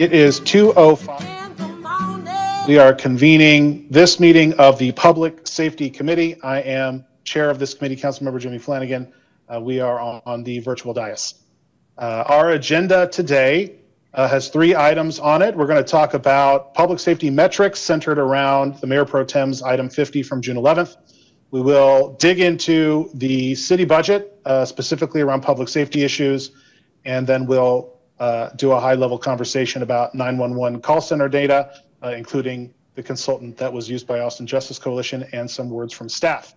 It is 2:05. We are convening this meeting of the Public Safety Committee. I am chair of this committee, Councilmember Jimmy Flanagan. We are on the virtual dais. Our agenda today has 3 items on it. We're going to talk about public safety metrics centered around the Mayor Pro Tem's item 50 from June 11th. We will dig into the city budget, specifically around public safety issues, and then we'll do a high-level conversation about 911 call center data, including the consultant that was used by Austin Justice Coalition, and some words from staff.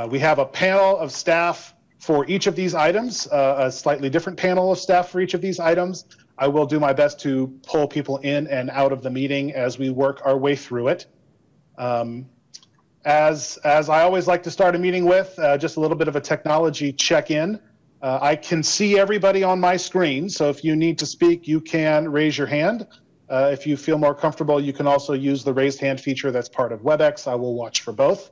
We have a panel of staff for each of these items, a slightly different panel of staff for each of these items. I will do my best to pull people in and out of the meeting as we work our way through it. As I always like to start a meeting with, just a little bit of a technology check-in. I can see everybody on my screen, so if you need to speak, you can raise your hand. If you feel more comfortable, you can also use the raised hand feature that's part of WebEx. I will watch for both.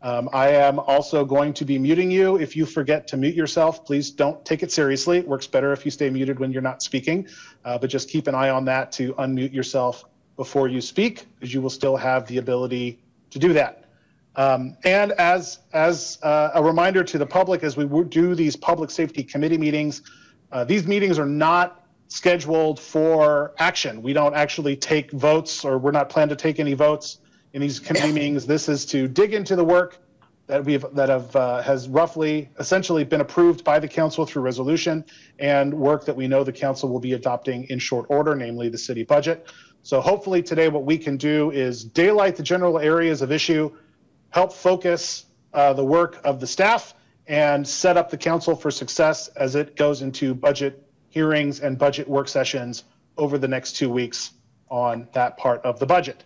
I am also going to be muting you. If you forget to mute yourself, please don't take it seriously. It works better if you stay muted when you're not speaking, but just keep an eye on that to unmute yourself before you speak, because you will still have the ability to do that. And as a reminder to the public, as we do these public safety committee meetings, these meetings are not scheduled for action. We don't actually take votes, or we're not planned to take any votes in these committee meetings. This is to dig into the work that has roughly essentially been approved by the council through resolution, and work that we know the council will be adopting in short order, namely the city budget. So hopefully today what we can do is daylight the general areas of issue, help focus the work of the staff, and set up the council for success as it goes into budget hearings and budget work sessions over the next 2 weeks on that part of the budget.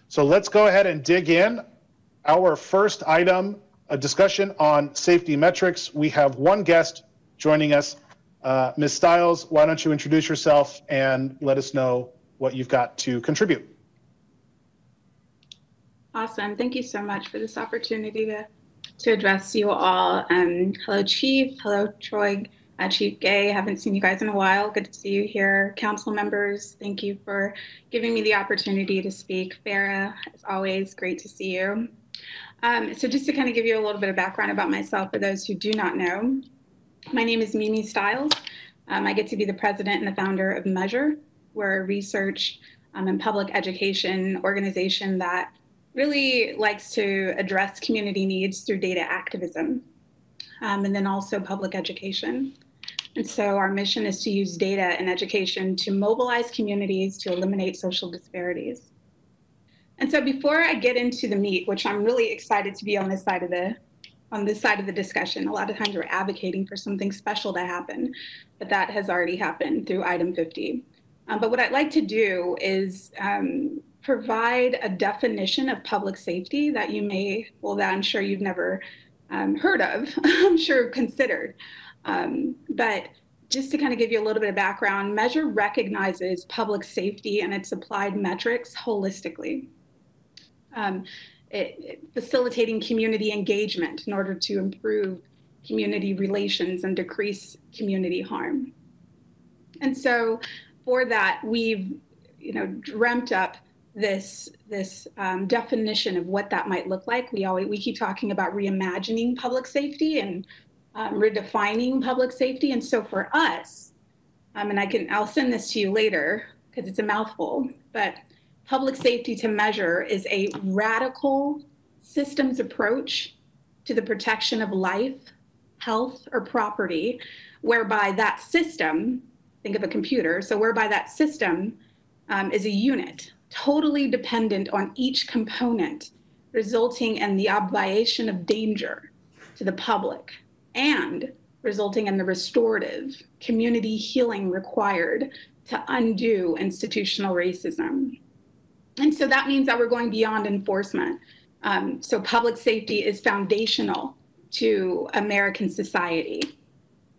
So let's go ahead and dig in. Our first item, a discussion on safety metrics. We have one guest joining us. Ms. Stiles, why don't you introduce yourself and let us know what you've got to contribute. Awesome. Thank you so much for this opportunity to address you all. Hello, Chief. Hello, Troy. Chief Gay, haven't seen you guys in a while. Good to see you here. Council members, thank you for giving me the opportunity to speak. Farah, as always, great to see you. So just to kind of give you a little bit of background about myself for those who do not know, my name is Mimi Stiles. I get to be the president and the founder of Measure. We're a research and public education organization that really likes to address community needs through data activism, and then also public education. And so our mission is to use data and education to mobilize communities to eliminate social disparities. And so before I get into the meat, which I'm really excited to be on this side of the discussion, a lot of times we're advocating for something special to happen, but that has already happened through item 50. But what I'd like to do is provide a definition of public safety that you may, well, that I'm sure you've never heard of, I'm sure considered. But just to kind of give you a little bit of background, Measure recognizes public safety and its applied metrics holistically, facilitating community engagement in order to improve community relations and decrease community harm. And so for that, we've dreamt up this definition of what that might look like. We keep talking about reimagining public safety and redefining public safety. And so for us, and I'll send this to you later because it's a mouthful, but public safety to Measure is a radical systems approach to the protection of life, health, or property, whereby that system, think of a computer, so whereby that system is a unit, totally dependent on each component, resulting in the obviation of danger to the public and resulting in the restorative community healing required to undo institutional racism. And so that means that we're going beyond enforcement. So public safety is foundational to American society.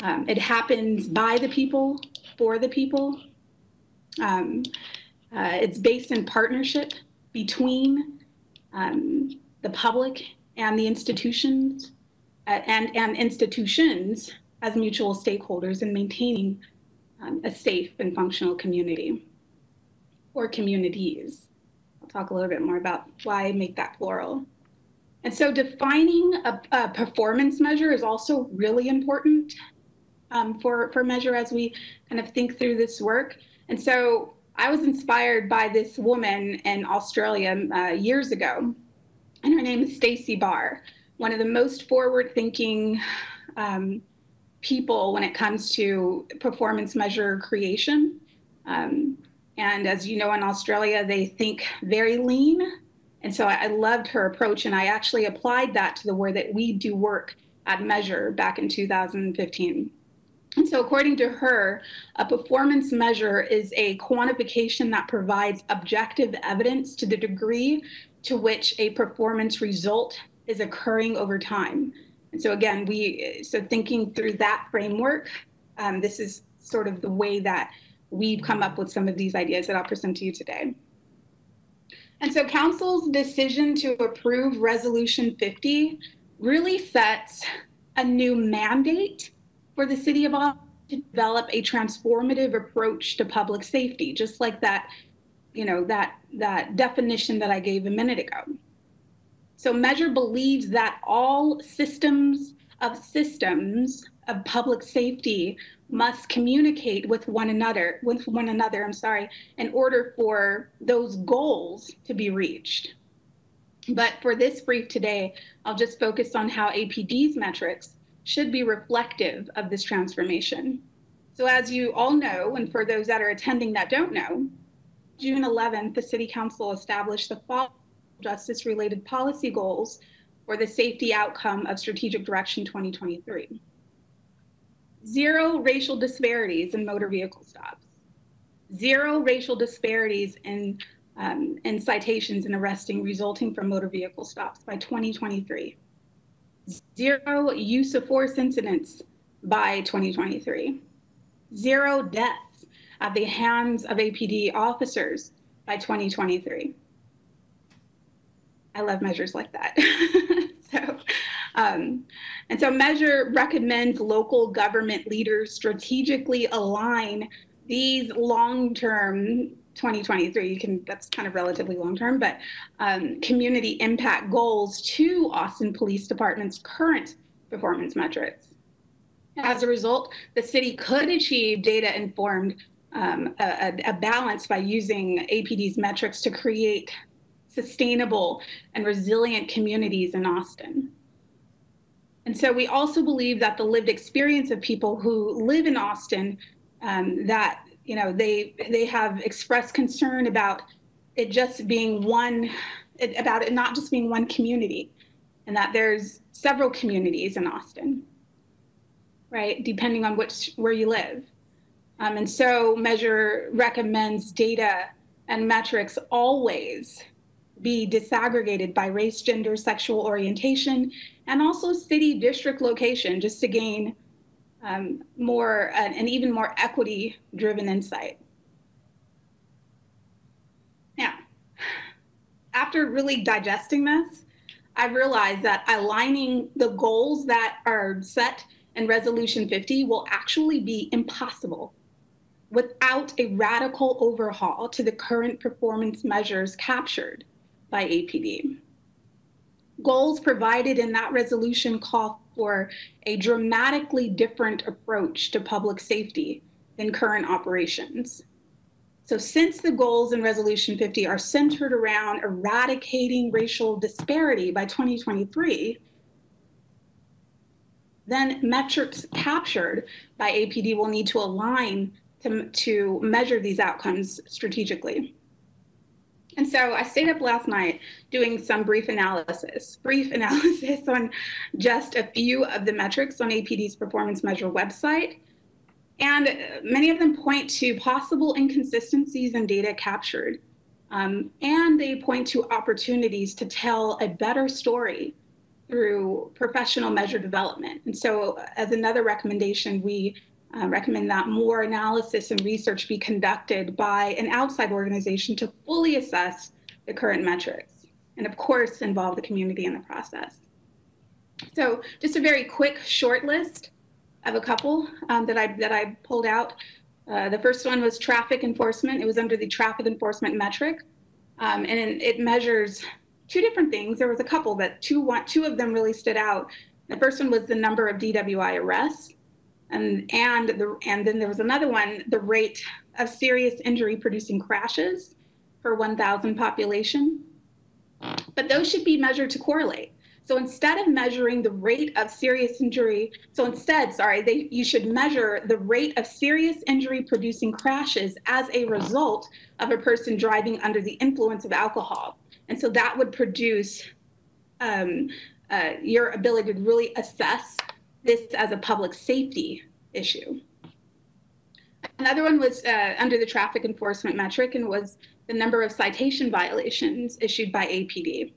It happens by the people, for the people. It's based in partnership between the public and the institutions, and institutions as mutual stakeholders in maintaining a safe and functional community. or communities. I'll talk a little bit more about why I make that plural. And so defining a performance measure is also really important for measure as we kind of think through this work. And so I was inspired by this woman in Australia years ago, and her name is Stacey Barr, one of the most forward-thinking people when it comes to performance measure creation. And as you know, in Australia, they think very lean. And so I loved her approach, and I actually applied that to the way that we do work at Measure back in 2015. And so according to her, a performance measure is a quantification that provides objective evidence to the degree to which a performance result is occurring over time. And so again, so thinking through that framework, this is sort of the way that we've come up with some of these ideas that I'll present to you today. And so Council's decision to approve Resolution 50 really sets a new mandate for the City of Austin to develop a transformative approach to public safety, just like that, that definition that I gave a minute ago. So Measure believes that all systems of public safety must communicate with one another, in order for those goals to be reached. But for this brief today, I'll just focus on how APD's metrics should be reflective of this transformation. So as you all know, and for those that are attending that don't know, June 11th, the City Council established the following justice-related policy goals for the safety outcome of Strategic Direction 2023. 0 racial disparities in motor vehicle stops. 0 racial disparities in citations and arresting resulting from motor vehicle stops by 2023. 0 use of force incidents by 2023. 0 deaths at the hands of APD officers by 2023. I love measures like that. And so Measure recommends local government leaders strategically align these long-term 2023, that's kind of relatively long-term, but community impact goals to Austin Police Department's current performance metrics. As a result, the city could achieve data-informed a balance by using APD's metrics to create sustainable and resilient communities in Austin. And so we also believe that the lived experience of people who live in Austin, that they have expressed concern about it just being about it not just being one community, and that there's several communities in Austin, right, depending on where you live. And so Measure recommends data and metrics always be disaggregated by race, gender, sexual orientation, and also city district location, just to gain an even more equity-driven insight. Now, after really digesting this, I realized that aligning the goals that are set in Resolution 50 will actually be impossible without a radical overhaul to the current performance measures captured by APD. Goals provided in that resolution call for a dramatically different approach to public safety than current operations. So since the goals in Resolution 50 are centered around eradicating racial disparity by 2023, then metrics captured by APD will need to align to measure these outcomes strategically. And so I stayed up last night doing some brief analysis on just a few of the metrics on APD's performance measure website. And many of them point to possible inconsistencies in data captured. And they point to opportunities to tell a better story through professional measure development. And so as another recommendation, we recommend that more analysis and research be conducted by an outside organization to fully assess the current metrics, and of course, involve the community in the process. So just a very quick short list of a couple that I pulled out. The first one was traffic enforcement. It was under the traffic enforcement metric. And it measures two different things. There was a couple, but two of them really stood out. The first one was the number of DWI arrests. And then there was another one, the rate of serious injury producing crashes per 1,000 population. But those should be measured to correlate. So instead of measuring the rate of serious injury, you should measure the rate of serious injury producing crashes as a result of a person driving under the influence of alcohol. And so that would produce your ability to really assess this as a public safety issue. Another one was under the traffic enforcement metric, and was the number of citation violations issued by APD.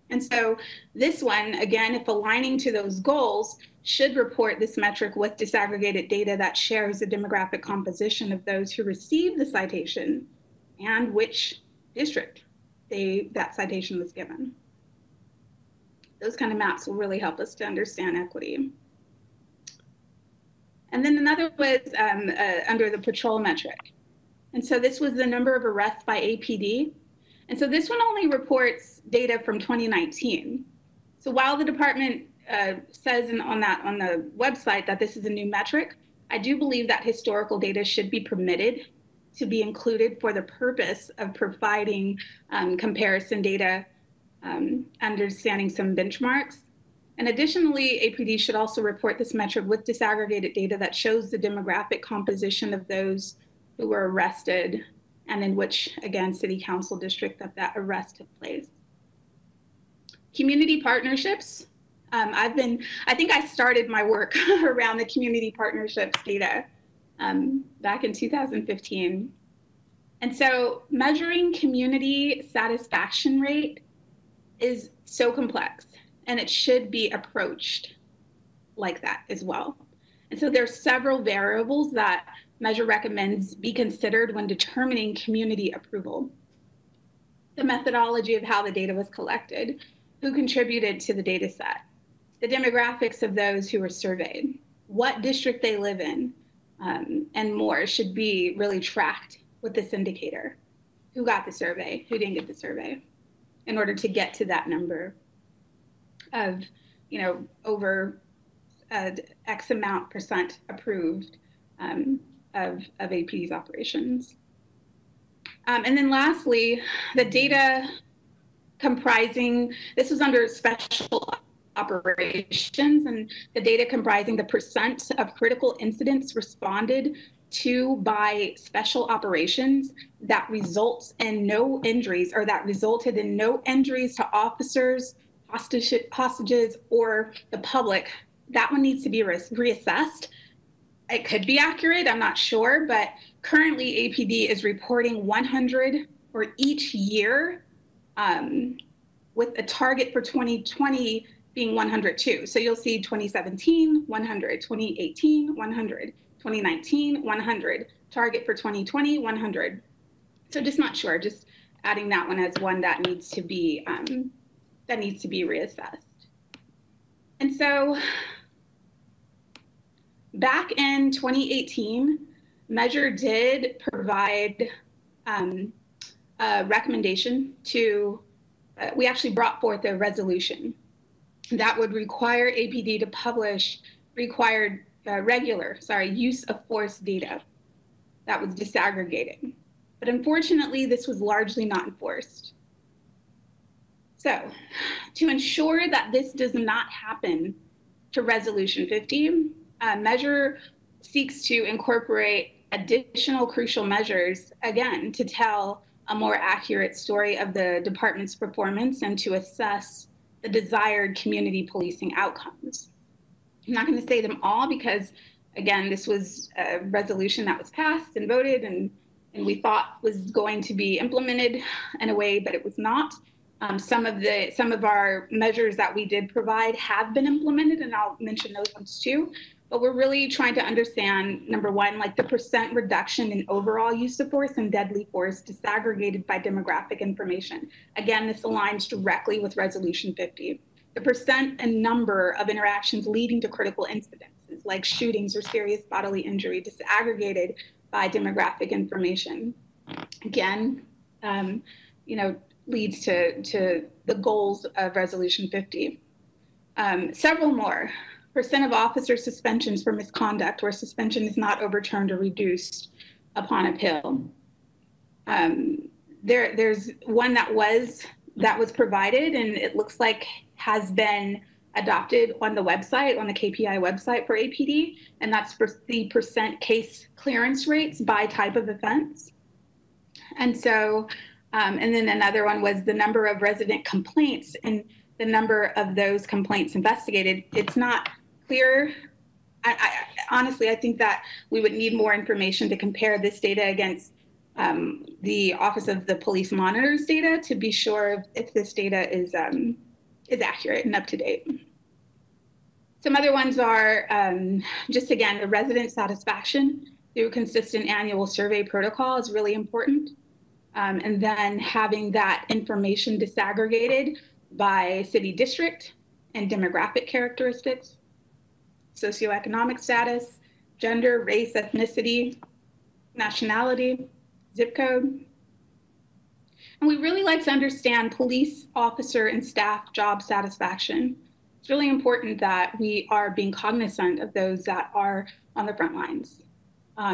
And so this one, again, if aligning to those goals, should report this metric with disaggregated data that shares the demographic composition of those who received the citation and which district that citation was given. Those kind of maps will really help us to understand equity. And then another was under the patrol metric. And so this was the number of arrests by APD. And so this one only reports data from 2019. So while the department says on the website that this is a new metric, I do believe that historical data should be permitted to be included for the purpose of providing comparison data, understanding some benchmarks. And additionally, APD should also report this metric with disaggregated data that shows the demographic composition of those who were arrested and in which, again, city council district that arrest took place. Community partnerships. I think I started my work around the community partnerships data back in 2015. And so measuring community satisfaction rate is so complex, and it should be approached like that as well. And so there are several variables that Measure recommends be considered when determining community approval. The methodology of how the data was collected, who contributed to the data set, the demographics of those who were surveyed, what district they live in, and more should be really tracked with this indicator. Who got the survey, who didn't get the survey, in order to get to that number of, over X amount percent approved of APD's operations. And then lastly, the data comprising, this was under special operations, and the data comprising the percent of critical incidents responded to by special operations that results in no injuries, or that resulted in no injuries to officers, hostages, or the public. That one needs to be reassessed. It could be accurate, I'm not sure, but currently APD is reporting 100 for each year, with a target for 2020 being 102. So you'll see 2017, 100, 2018, 100, 2019, 100, target for 2020, 100. So just not sure, just adding that one as one that needs to be reassessed. And so back in 2018, Measure did provide a recommendation to, we actually brought forth a resolution that would require APD to publish regular use of force data that was disaggregated. But unfortunately, this was largely not enforced. So to ensure that this does not happen to Resolution 50, Measure seeks to incorporate additional crucial measures, again, to tell a more accurate story of the department's performance and to assess the desired community policing outcomes. I'm not going to say them all because, again, this was a resolution that was passed and voted and we thought was going to be implemented in a way, but it was not. Some of our measures that we did provide have been implemented, and I'll mention those ones too. But we're really trying to understand, number one, like the percent reduction in overall use of force and deadly force disaggregated by demographic information. Again, this aligns directly with Resolution 50. The percent and number of interactions leading to critical incidents. like shootings or serious bodily injury, disaggregated by demographic information. Again, leads to the goals of Resolution 50. Several more. Percent of officer suspensions for misconduct where suspension is not overturned or reduced upon appeal. There's one that was provided, and it looks like has been adopted on the website, on the KPI website for APD, and that's for the percent case clearance rates by type of offense. And so, and then another one was the number of resident complaints and the number of those complaints investigated. It's not clear. Honestly, I think that we would need more information to compare this data against the Office of the Police Monitor's data to be sure if this data is accurate and up to date. Some other ones are just, again, the resident satisfaction through consistent annual survey protocol is really important. And then having that information disaggregated by city district and demographic characteristics, socioeconomic status, gender, race, ethnicity, nationality, zip code. And we really like to understand police officer and staff job satisfaction. It's really important that we are being cognizant of those that are on the front lines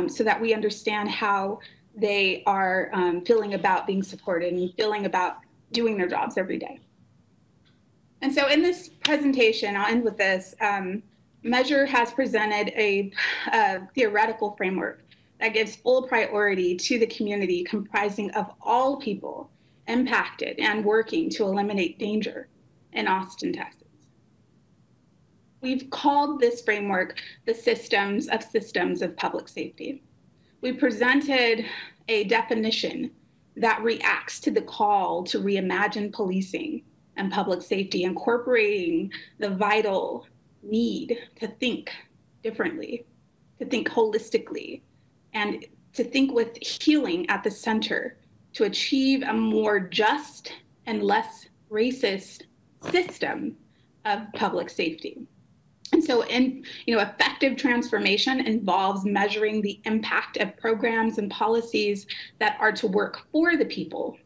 so that we understand how they are feeling about being supported and feeling about doing their jobs every day. And so in this presentation, I'll end with this, Measure has presented a theoretical framework that gives full priority to the community comprising of all people impacted and working to eliminate danger in Austin, Texas. We've called this framework the systems of public safety. We presented a definition that reacts to the call to reimagine policing and public safety, incorporating the vital need to think differently, to think holistically, and to think with healing at the center to achieve a more just and less racist system of public safety. And so effective transformation involves measuring the impact of programs and policies that are to work for the people.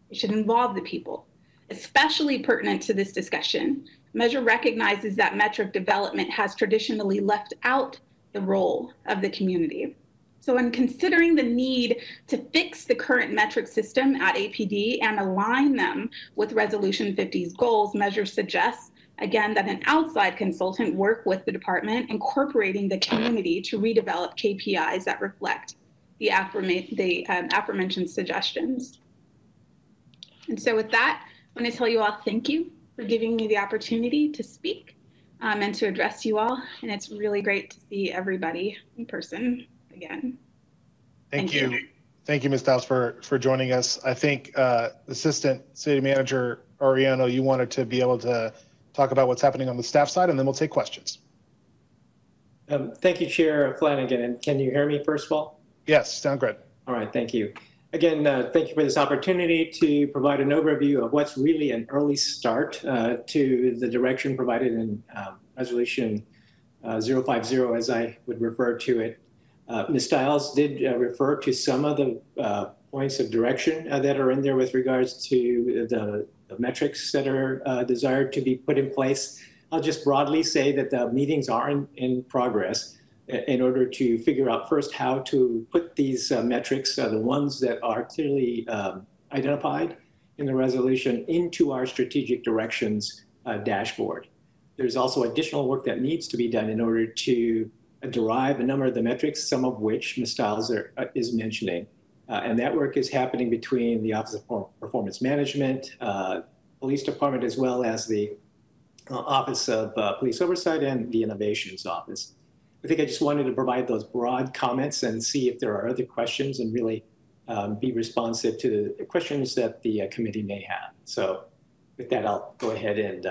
It should involve the people. Especially pertinent to this discussion, Measure recognizes that metric development has traditionally left out the role of the community. So in considering the need to fix the current metric system at APD and align them with Resolution 50's goals, Measure suggests, again, that an outside consultant work with the department, incorporating the community to redevelop KPIs that reflect the aforementioned suggestions. And so with that, I want to tell you all thank you for giving me the opportunity to speak and to address you all. And it's really great to see everybody in person again. Thank you. Thank you, Ms. Dowse, for joining us. I think Assistant City Manager Ariano, you wanted to be able to talk about what's happening on the staff side, and then we'll take questions. Thank you, Chair Flanagan. And can you hear me first of all? Yes, sound good. All right, thank you. Again, thank you for this opportunity to provide an overview of what's really an early start to the direction provided in Resolution 050, as I would refer to it. Ms. Stiles did refer to some of the points of direction that are in there with regards to the metrics that are desired to be put in place. I'll just broadly say that the meetings are in progress in order to figure out first how to put these metrics, the ones that are clearly identified in the resolution, into our strategic directions dashboard. There's also additional work that needs to be done in order to derive a number of the metrics, some of which Ms. Stiles is mentioning. And that work is happening between the Office of Performance Management, Police Department, as well as the Office of Police Oversight and the Innovations Office. I think I just wanted to provide those broad comments and see if there are other questions and really be responsive to the questions that the committee may have. So with that, I'll go ahead and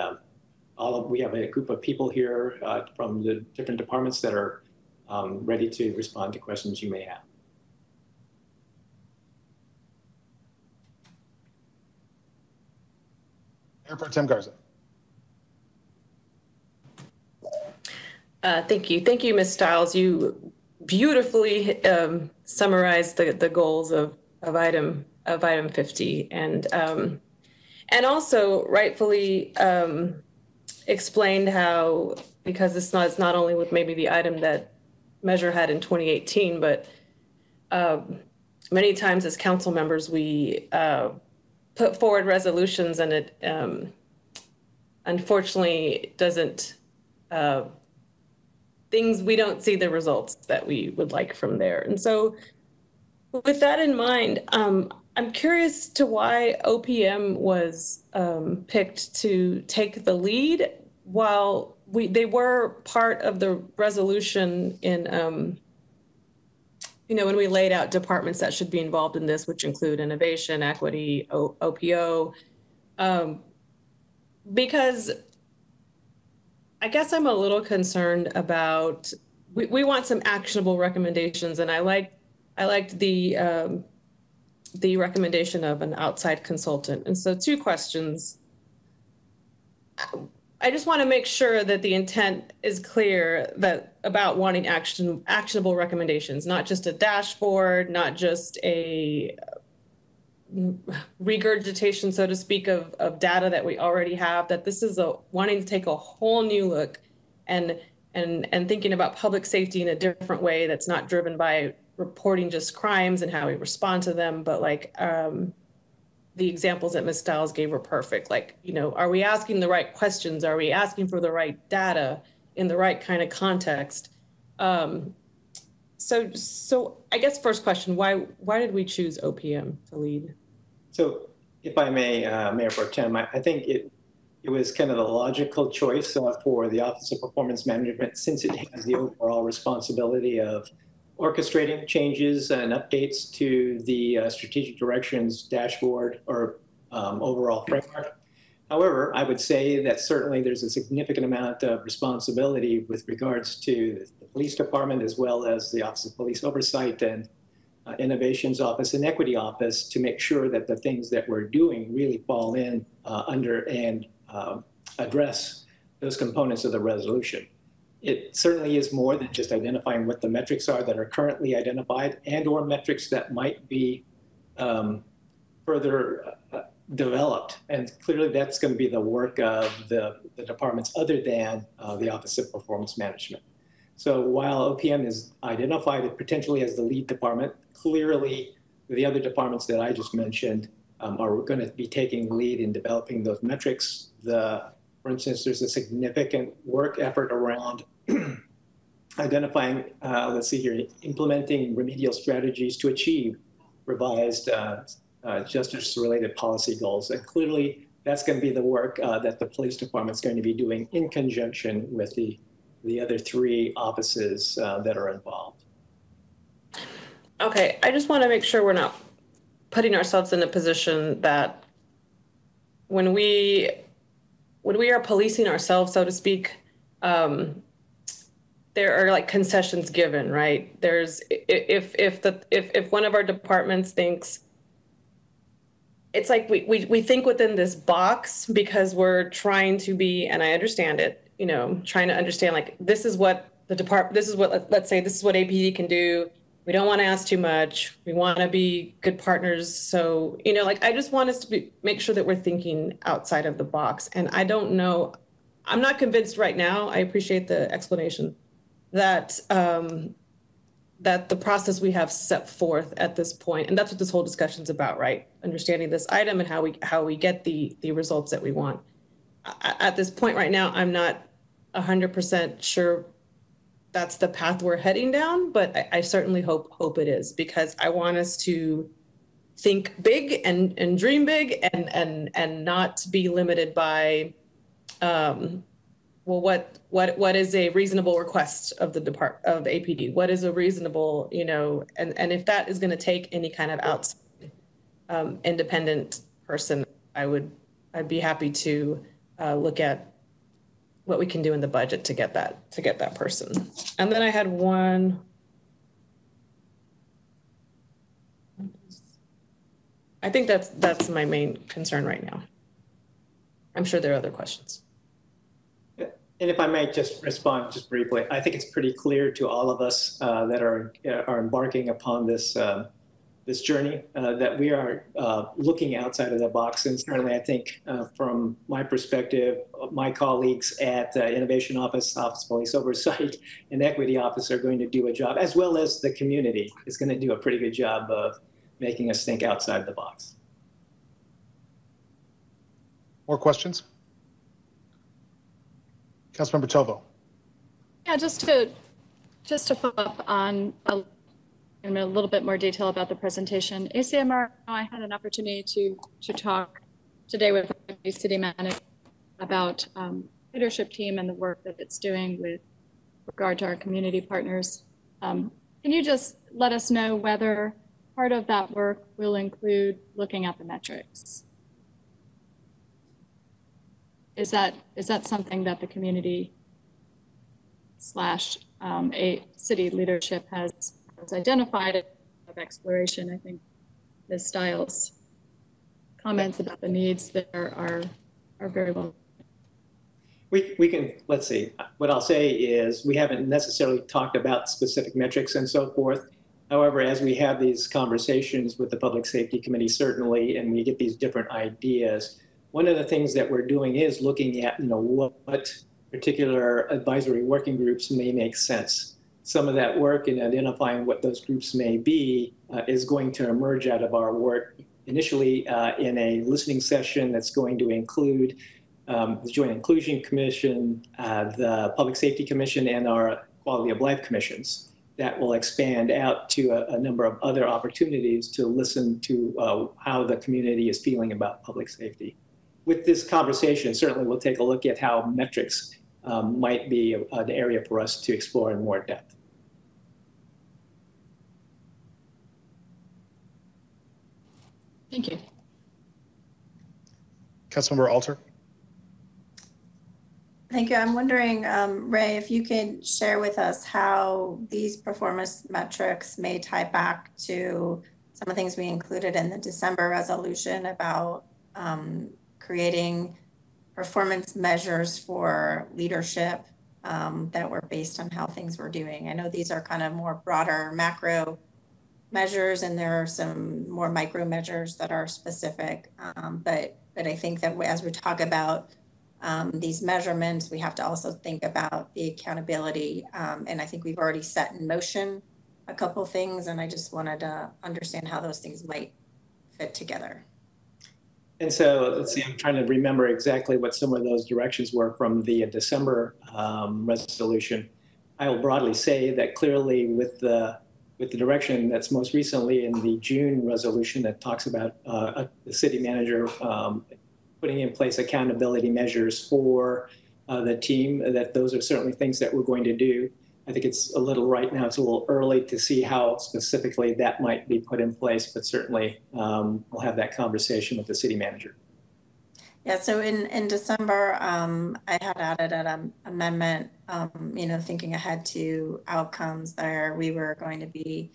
we have a group of people here from the different departments that are ready to respond to questions you may have. Mayor Pro Tem Garza. Thank you, Ms. Stiles. You beautifully summarized the goals of item 50, and also rightfully explained how, because it's not only with maybe the item that Measure had in 2018, but many times as council members we put forward resolutions, and it unfortunately doesn't. We don't see the results that we would like from there. And so with that in mind, I'm curious to why OPM was picked to take the lead, while they were part of the resolution in, when we laid out departments that should be involved in this, which include innovation, equity, OPO, because I guess I'm a little concerned about, we want some actionable recommendations, and I liked the recommendation of an outside consultant. And so 2 questions. I just want to make sure that the intent is clear, that about wanting actionable recommendations, not just a dashboard, not just a regurgitation, so to speak, of data that we already have, that this is wanting to take a whole new look and thinking about public safety in a different way that's not driven by reporting just crimes and how we respond to them, but like the examples that Ms. Stiles gave were perfect. Like, are we asking the right questions? Are we asking for the right data in the right kind of context? So I guess first question, why did we choose OPM to lead? So if I may, Mayor Pro Tem, I think it was kind of the logical choice for the Office of Performance Management, since it has the overall responsibility of orchestrating changes and updates to the strategic directions dashboard or overall framework. However, I would say that certainly there's a significant amount of responsibility with regards to the police department, as well as the Office of Police Oversight and Innovations Office and Equity Office, to make sure that the things that we're doing really fall in under and address those components of the resolution. It certainly is more than just identifying what the metrics are that are currently identified, and or metrics that might be further developed. And clearly that's going to be the work of the departments other than the Office of Performance Management. So while OPM is identified potentially as the lead department, clearly the other departments that I just mentioned are going to be taking the lead in developing those metrics. For instance, there's a significant work effort around identifying, let's see here, implementing remedial strategies to achieve revised justice-related policy goals. And clearly that's going to be the work that the police department is going to be doing in conjunction with the other 3 offices that are involved. Okay, I just want to make sure we're not putting ourselves in a position that when we are policing ourselves, so to speak, there are like concessions given, right? There's if one of our departments thinks, it's like we think within this box because we're trying to be, and I understand it, trying to understand, like, this is what let's say this is what APD can do. We don't want to ask too much. We want to be good partners. So, like, I just want us to make sure that we're thinking outside of the box. And I don't know, I'm not convinced right now. I appreciate the explanation that that the process we have set forth at this point, and that's what this whole discussion is about, right? Understanding this item and how we get the results that we want. At this point right now, I'm not 100% sure that's the path we're heading down, but I certainly hope it is, because I want us to think big and dream big and not be limited by, well, what is a reasonable request of the APD? What is a reasonable, and if that is going to take any kind of outside independent person, I'd be happy to look at what we can do in the budget to get that person. And then I had one. I think that's my main concern right now. I'm sure there are other questions. And if I might just respond just briefly, I think it's pretty clear to all of us that are embarking upon this this journey that we are looking outside of the box. And certainly, I think from my perspective, my colleagues at Innovation Office, Office of Police Oversight, and Equity Office are going to do a job, as well as the community is going to do a pretty good job of making us think outside the box. More questions? Councilmember Tovo. Yeah, just to follow up on in a little bit more detail about the presentation. ACMR, I had an opportunity to talk today with the city manager about leadership team and the work that it's doing with regard to our community partners. Can you just let us know whether part of that work will include looking at the metrics? Is that something that the community / a city leadership has identified of exploration? I think Ms. Stiles' comments about the needs there are very well. We can, let's see, what I'll say is we haven't necessarily talked about specific metrics and so forth. However, as we have these conversations with the Public Safety Committee, certainly, and we get these different ideas, one of the things that we're doing is looking at, what particular advisory working groups may make sense. Some of that work in identifying what those groups may be is going to emerge out of our work initially in a listening session that's going to include the Joint Inclusion Commission, the Public Safety Commission, and our Quality of Life Commissions. That will expand out to a number of other opportunities to listen to how the community is feeling about public safety. With this conversation, certainly we'll take a look at how metrics might be an area for us to explore in more depth. Thank you. Councilmember Alter. Thank you. I'm wondering, Ray, if you could share with us how these performance metrics may tie back to some of the things we included in the December resolution about creating performance measures for leadership that were based on how things were doing. I know these are kind of more broader macro measures, and there are some more micro measures that are specific. But I think that as we talk about these measurements, we have to also think about the accountability. And I think we've already set in motion a couple things, and I just wanted to understand how those things might fit together. And so let's see, I'm trying to remember exactly what some of those directions were from the December resolution. I will broadly say that clearly with the direction that's most recently in the June resolution that talks about the city manager putting in place accountability measures for the team, that those are certainly things that we're going to do. I think it's a little early to see how specifically that might be put in place, but certainly we'll have that conversation with the city manager. Yeah, so in December, I had added an amendment, thinking ahead to outcomes there. We were going to be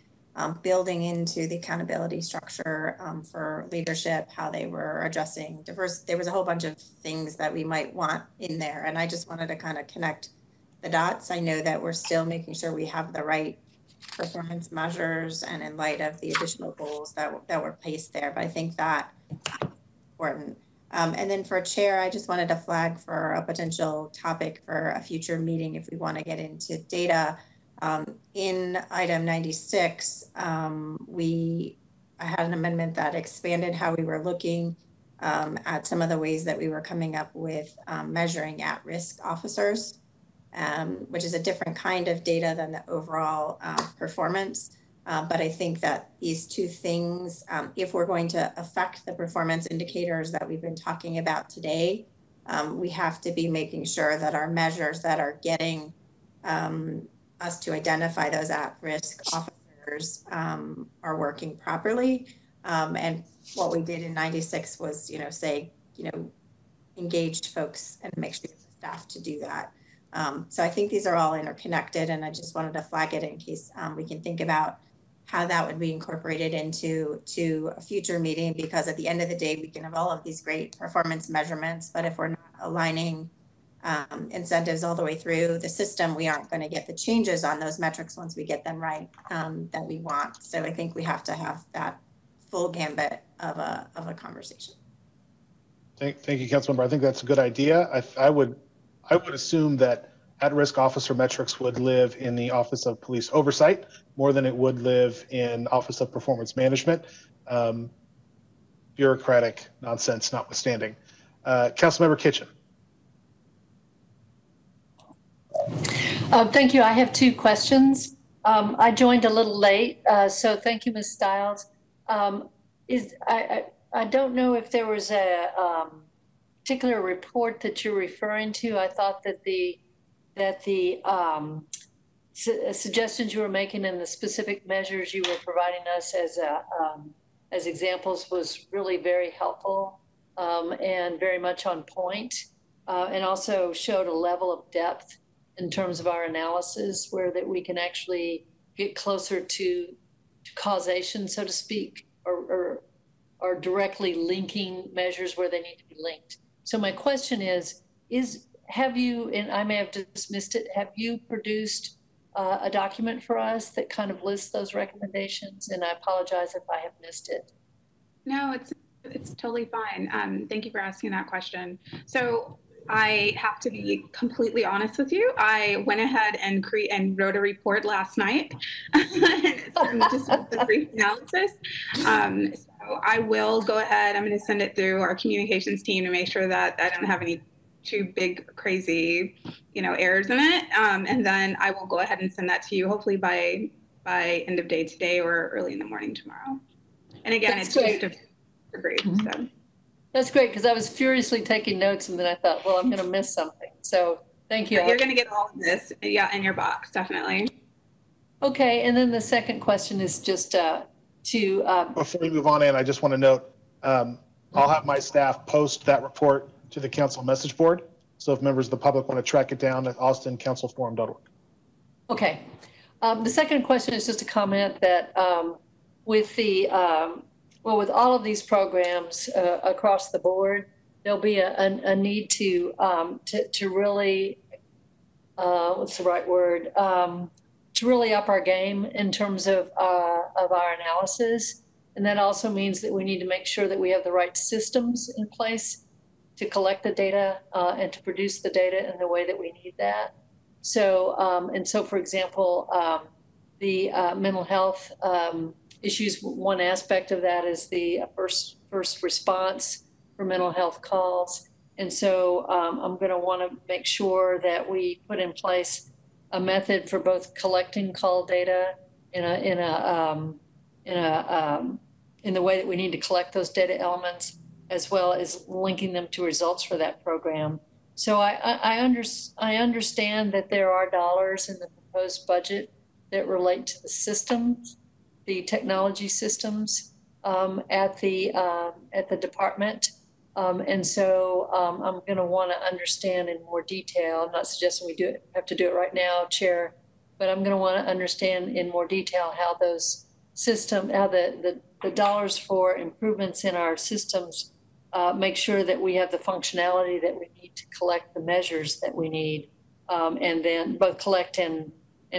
building into the accountability structure for leadership, how they were addressing diverse. There was a whole bunch of things that we might want in there. And I just wanted to kind of connect the dots. I know that we're still making sure we have the right performance measures and in light of the additional goals that were placed there. But I think that is important. And then for chair, I just wanted to flag for a potential topic for a future meeting if we want to get into data. In item 96, I had an amendment that expanded how we were looking at some of the ways that we were coming up with measuring at-risk officers, which is a different kind of data than the overall performance. But I think that these two things, if we're going to affect the performance indicators that we've been talking about today, we have to be making sure that our measures that are getting us to identify those at-risk officers are working properly. And what we did in 96 was, engage folks and make sure the staff to do that. So I think these are all interconnected, and I just wanted to flag it in case we can think about how that would be incorporated into a future meeting, because at the end of the day, we can have all of these great performance measurements, but if we're not aligning incentives all the way through the system, we aren't going to get the changes on those metrics once we get them right that we want. So I think we have to have that full gambit of a conversation. Thank you, Councilmember. I think that's a good idea. I would assume that at-risk officer metrics would live in the Office of Police Oversight more than it would live in Office of Performance Management. Bureaucratic nonsense notwithstanding. Councilmember Kitchen. Thank you. I have two questions. I joined a little late, so thank you, Ms. Stiles. I don't know if there was a particular report that you're referring to. I thought that the suggestions you were making and the specific measures you were providing us as examples was really very helpful and very much on point, and also showed a level of depth in terms of our analysis where that we can actually get closer to causation, so to speak, or directly linking measures where they need to be linked. So my question is have you, and I may have dismissed it, have you produced a document for us that kind of lists those recommendations? And I apologize if I have missed it. No, it's totally fine. Thank you for asking that question. So I have to be completely honest with you. I went ahead and wrote a report last night, just a brief analysis. So I will go ahead. I'm going to send it through our communications team to make sure that I don't have any too big, crazy, errors in it. And then I will go ahead and send that to you, hopefully by end of day today or early in the morning tomorrow. And again, That's it's great. just a brief. Mm-hmm. So. That's great, because I was furiously taking notes and then I thought, well, I'm going to miss something. So thank you. You're going to get all of this, in your box, definitely. Okay, and then the second question is just Before we move on, Ann, I just want to note, I'll have my staff post that report to the council message board. So if members of the public want to track it down at austincouncilforum.org. Okay. The second question is just a comment that with all of these programs across the board, there'll be a need to really, what's the right word? To really up our game in terms of our analysis. And that also means that we need to make sure that we have the right systems in place to collect the data and to produce the data in the way that we need that. So, for example, the mental health issues, one aspect of that is the first response for mental health calls. And so I'm going to want to make sure that we put in place a method for both collecting call data in the way that we need to collect those data elements, as well as linking them to results for that program. So I understand that there are dollars in the proposed budget that relate to the systems, the technology systems at the department. And so I'm going to want to understand in more detail. I'm not suggesting we have to do it right now, Chair, but I'm going to want to understand in more detail how those systems, how the dollars for improvements in our systems make sure that we have the functionality that we need to collect the measures that we need, and then both collect and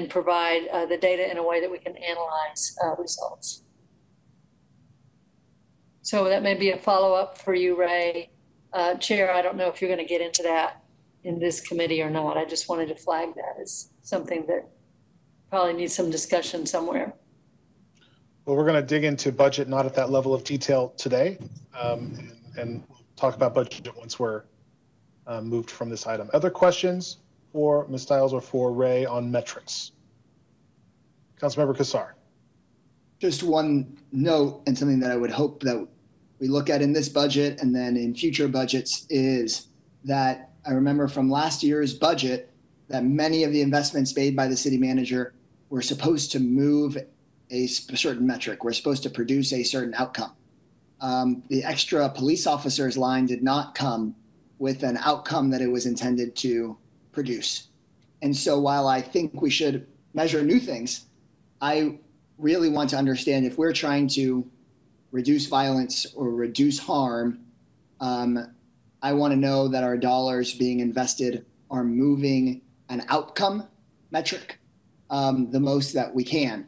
provide the data in a way that we can analyze results. So that may be a follow-up for you, Ray. Chair, I don't know if you're going to get into that in this committee or not. I just wanted to flag that as something that probably needs some discussion somewhere. Well, we're going to dig into budget, not at that level of detail today, and we'll talk about budget once we're moved from this item. Other questions for Ms. Stiles or for Ray on metrics? Councilmember Kassar. Just one note, and something that I would hope that we look at in this budget and then in future budgets, is that I remember from last year's budget that many of the investments made by the city manager were supposed to move a certain metric. We're supposed to produce a certain outcome. The extra police officers line did not come with an outcome that it was intended to produce. And so while I think we should measure new things, I really want to understand if we're trying to reduce violence or reduce harm, I want to know that our dollars being invested are moving an outcome metric the most that we can,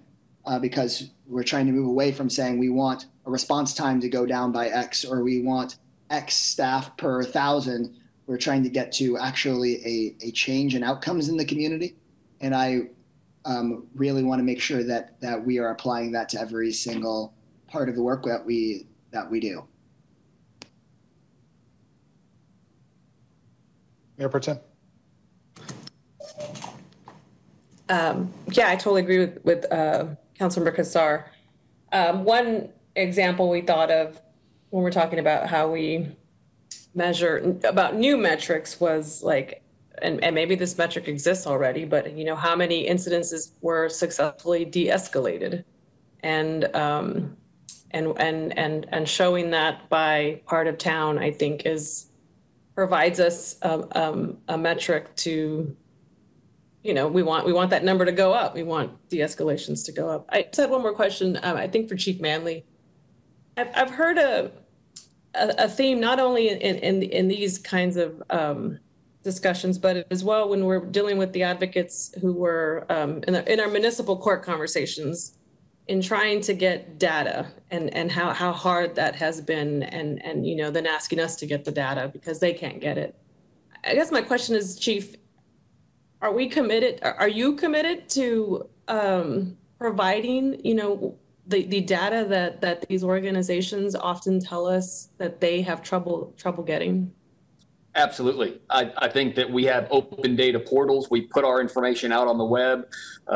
because we're trying to move away from saying we want a response time to go down by X, or we want X staff per 1,000. We're trying to get to actually a change in outcomes in the community. And I really want to make sure that we are applying that to every single part of the work that we do. Mayor Pro Tem. Yeah, I totally agree with Councilmember Kassar. One example we thought of when we're talking about how we measure about new metrics was like, and maybe this metric exists already, but you know, how many incidences were successfully de-escalated, and showing that by part of town, I think provides us a metric to, you know, we want that number to go up. We want de-escalations to go up. I just had one more question, I think for Chief Manley. I've heard a theme not only in these kinds of discussions, but as well when we're dealing with the advocates who were in our municipal court conversations, in trying to get data and how hard that has been, and you know, then asking us to get the data because they can't get it. I guess my question is, Chief, are you committed to providing, you know, the data that these organizations often tell us that they have trouble getting? Absolutely. I think that we have open data portals. We put our information out on the web.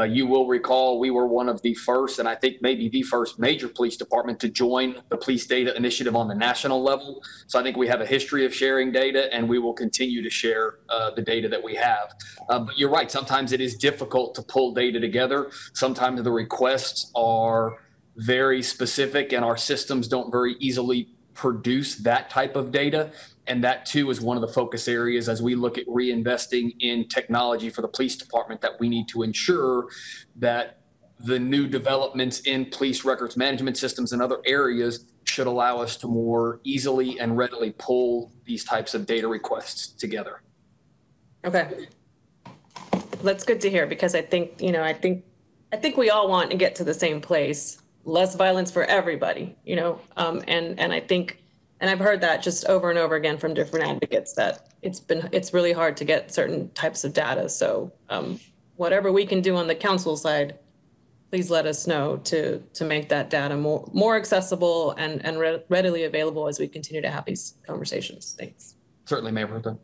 You will recall we were one of the first, and I think maybe the first major police department to join the Police Data Initiative on the national level. So I think we have a history of sharing data, and we will continue to share the data that we have. But you're right. Sometimes it is difficult to pull data together. Sometimes the requests are very specific, and our systems don't very easily produce that type of data. And that too is one of the focus areas as we look at reinvesting in technology for the police department, that we need to ensure that the new developments in police records management systems and other areas should allow us to more easily and readily pull these types of data requests together. Okay. That's good to hear, because I think, you know, I think we all want to get to the same place, less violence for everybody, you know, and I think, and I've heard that just over and over again from different advocates, that it's really hard to get certain types of data. So whatever we can do on the council side, please let us know to make that data more accessible and readily available as we continue to have these conversations. Thanks. Certainly, Mayor Pro Tem.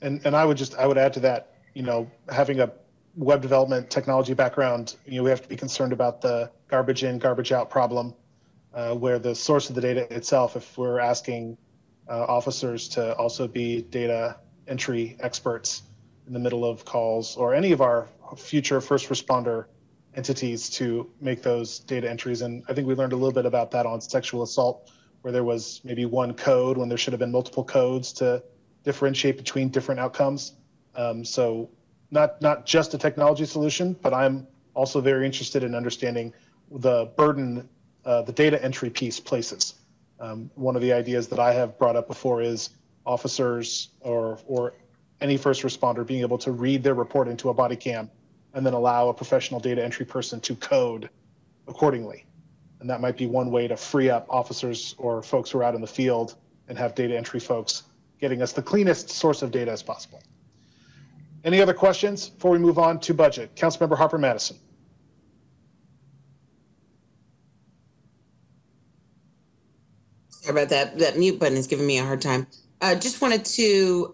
And I would add to that, you know, having a web development technology background, you know, we have to be concerned about the garbage in, garbage out problem. Where the source of the data itself, if we're asking officers to also be data entry experts in the middle of calls, or any of our future first responder entities to make those data entries. And I think we learned a little bit about that on sexual assault, where there was maybe one code when there should have been multiple codes to differentiate between different outcomes. So not just a technology solution, but I'm also very interested in understanding the burden the data entry piece places. One of the ideas that I have brought up before is officers or any first responder being able to read their report into a body cam and then allow a professional data entry person to code accordingly. And that might be one way to free up officers or folks who are out in the field and have data entry folks getting us the cleanest source of data as possible. Any other questions before we move on to budget? Councilmember Harper Madison. Sorry about that. That mute button is giving me a hard time. Just wanted to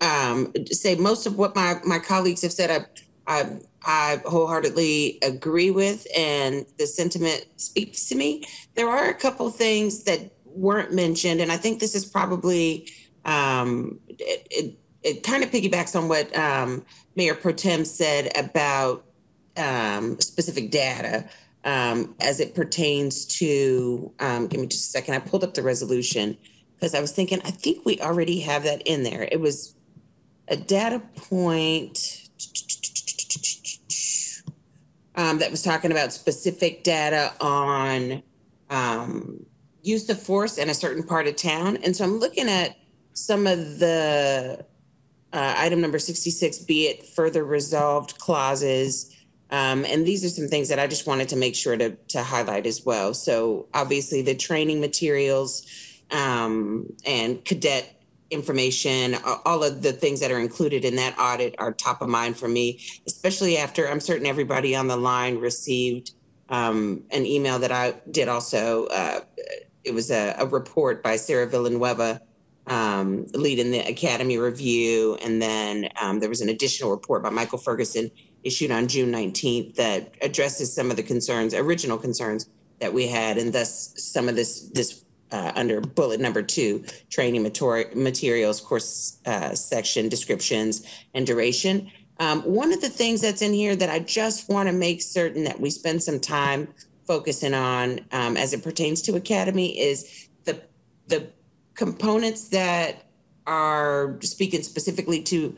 say most of what my colleagues have said, I wholeheartedly agree with, and the sentiment speaks to me. There are a couple things that weren't mentioned, and I think this is probably, it kind of piggybacks on what Mayor Pro Tem said about specific data. As it pertains to, give me just a second, I pulled up the resolution because I was thinking, I think we already have that in there. It was a data point that was talking about specific data on use of force in a certain part of town. And so I'm looking at some of the item number 66, be it further resolved clauses. And these are some things that I just wanted to make sure to highlight as well. So obviously the training materials and cadet information, all of the things that are included in that audit are top of mind for me, especially after I'm certain everybody on the line received an email that I did also. It was a report by Sarah Villanueva, leading the Academy review. And then there was an additional report by Michael Ferguson issued on June 19th that addresses some of the original concerns that we had, and thus some of this under bullet number 2, training materials, course section, descriptions, and duration. One of the things that's in here that I just want to make certain that we spend some time focusing on as it pertains to Academy is the components that are speaking specifically to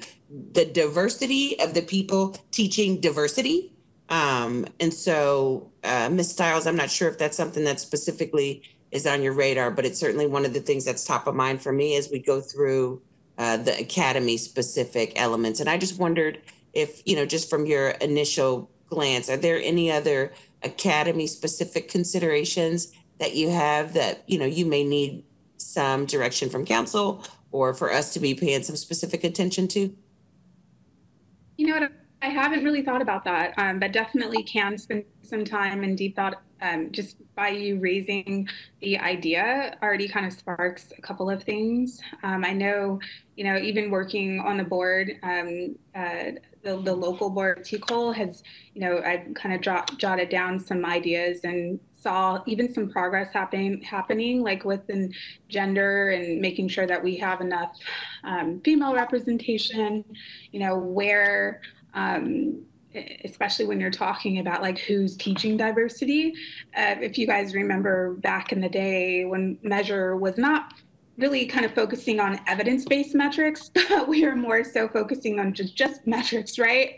the diversity of the people teaching diversity. And so, Ms. Stiles, I'm not sure if that's something that specifically is on your radar, but it's certainly one of the things that's top of mind for me as we go through the Academy specific elements. And I just wondered if, just from your initial glance, are there any other Academy specific considerations that you have that, you may need some direction from council or for us to be paying some specific attention to? You know what? I haven't really thought about that, but definitely can spend some time and deep thought. Just by you raising the idea already kind of sparks a couple of things. I know, even working on the board, the local board, TCOL has, I kind of jotted down some ideas and saw even some progress happening like within gender and making sure that we have enough female representation, where, especially when you're talking about like who's teaching diversity. If you guys remember back in the day when Measure was not really kind of focusing on evidence-based metrics, but we were more so focusing on just metrics, right?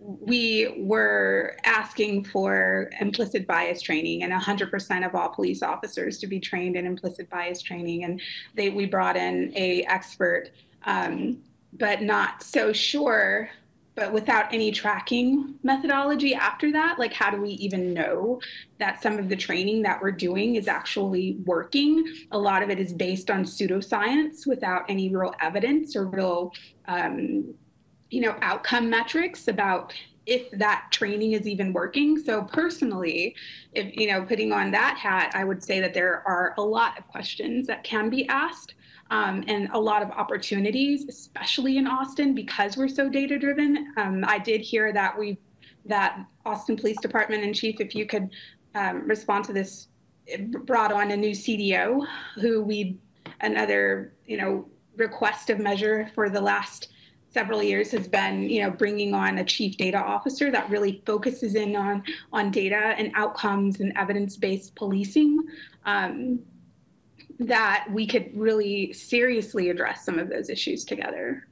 We were asking for implicit bias training and 100% of all police officers to be trained in implicit bias training. And we brought in a expert, but not so sure, but without any tracking methodology after that. Like, how do we even know that some of the training that we're doing is actually working? A lot of it is based on pseudoscience without any real evidence or real, outcome metrics about if that training is even working. So personally, if, putting on that hat, I would say that there are a lot of questions that can be asked. And a lot of opportunities, especially in Austin, because we're so data driven. I did hear that Austin Police Department and Chief, if you could respond to this, brought on a new CDO who another request of Measure for the last several years has been, bringing on a chief data officer that really focuses in on data and outcomes and evidence-based policing. That we could really seriously address some of those issues together.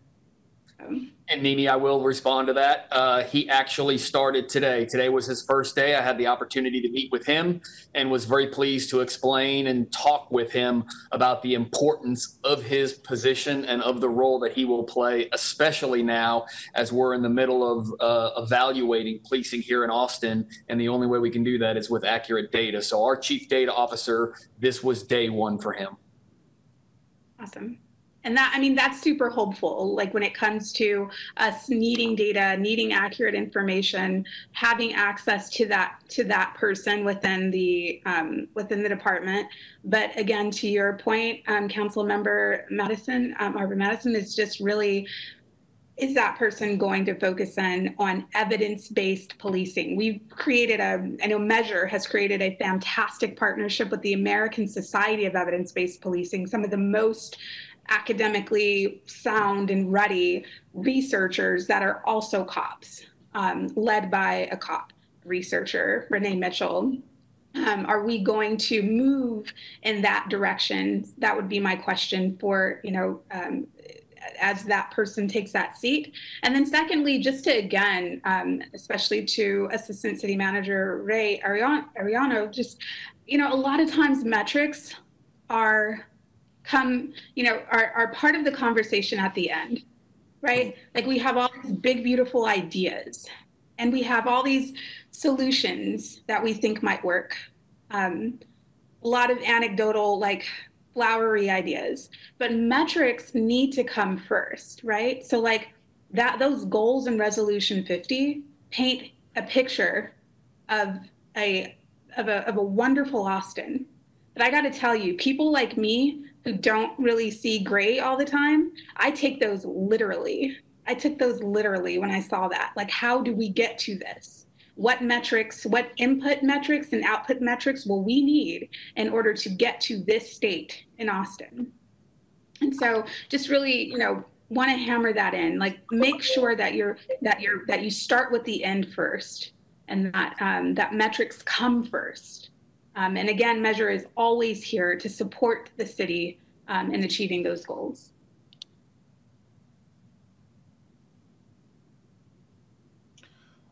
And Nini, I will respond to that. He actually started today. Today was his first day. I had the opportunity to meet with him and was very pleased to explain and talk with him about the importance of his position and of the role that he will play, especially now as we're in the middle of evaluating policing here in Austin. And the only way we can do that is with accurate data. So our chief data officer, this was day one for him. Awesome. And that's super hopeful. Like when it comes to us needing data, needing accurate information, having access to that person within the department. But again, to your point, Council Member Madison, Harvey Madison, is just really, is that person going to focus on evidence-based policing? We've created I know Measure has created a fantastic partnership with the American Society of Evidence-Based Policing, some of the most academically sound and ready researchers that are also cops, led by a cop researcher, Renee Mitchell. Are we going to move in that direction? That would be my question for, as that person takes that seat. And then secondly, just to, again, especially to Assistant City Manager Ray Ariano, just, a lot of times metrics are part of the conversation at the end. right? Like we have all these big, beautiful ideas, and we have all these solutions that we think might work. A lot of anecdotal, like flowery ideas, but metrics need to come first, right? So like those goals in Resolution 50 paint a picture of a wonderful Austin. But I got to tell you, people like me who don't really see gray all the time, I take those literally. I took those literally when I saw that. Like, how do we get to this? What metrics, what input metrics and output metrics will we need in order to get to this state in Austin? And so just really, you know, want to hammer that in, like make sure that you start with the end first, and that metrics come first. And again, Measure is always here to support the city in achieving those goals.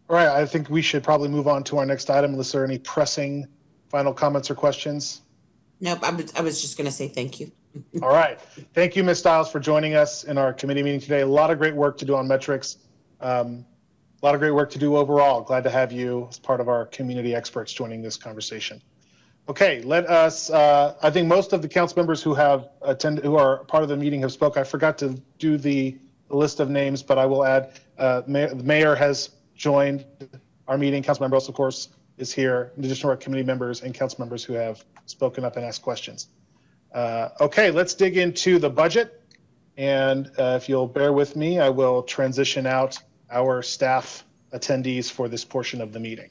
All right, I think we should probably move on to our next item unless there are any pressing final comments or questions. Nope, I was just going to say thank you. All right. Thank you, Ms. Stiles, for joining us in our committee meeting today. A lot of great work to do on metrics. A lot of great work to do overall. Glad to have you as part of our community experts joining this conversation. Okay, let us, I think most of the council members who have attended, who are part of the meeting have spoke. I forgot to do the list of names, but I will add, the mayor has joined our meeting. Councilmember Russell, of course, is here, in addition to our committee members and council members who have spoken up and asked questions. Okay, let's dig into the budget. And if you'll bear with me, I will transition out our staff attendees for this portion of the meeting.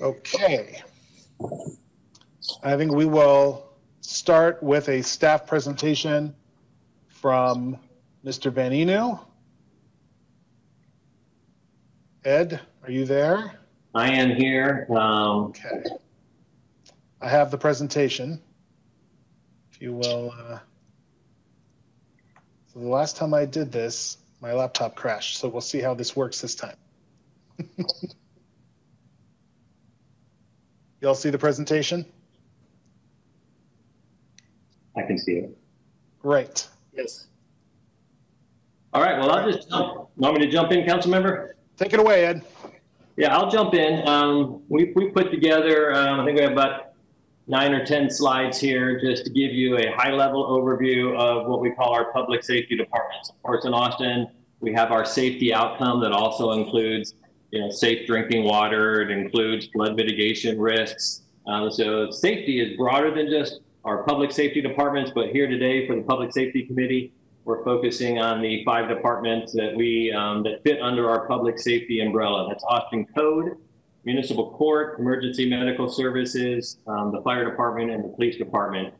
Okay, I think we will start with a staff presentation from Mr. Van Enu. Ed, are you there? I am here. Okay, I have the presentation. If you will, so the last time I did this, my laptop crashed, so we'll see how this works this time. Y'all see the presentation? I can see it. Great. Yes. All right. Well, I'll just jump. Want me to jump in, council member? Take it away, Ed. Yeah, I'll jump in. We put together, I think we have about 9 or 10 slides here just to give you a high-level overview of what we call our public safety departments. Of course, in Austin, we have our safety outcome that also includes safe drinking water. It includes flood mitigation risks. So safety is broader than just our public safety departments, but here today for the Public Safety Committee, we're focusing on the 5 departments that that fit under our public safety umbrella. That's Austin Code, Municipal Court, Emergency Medical Services, the Fire Department, and the Police Department.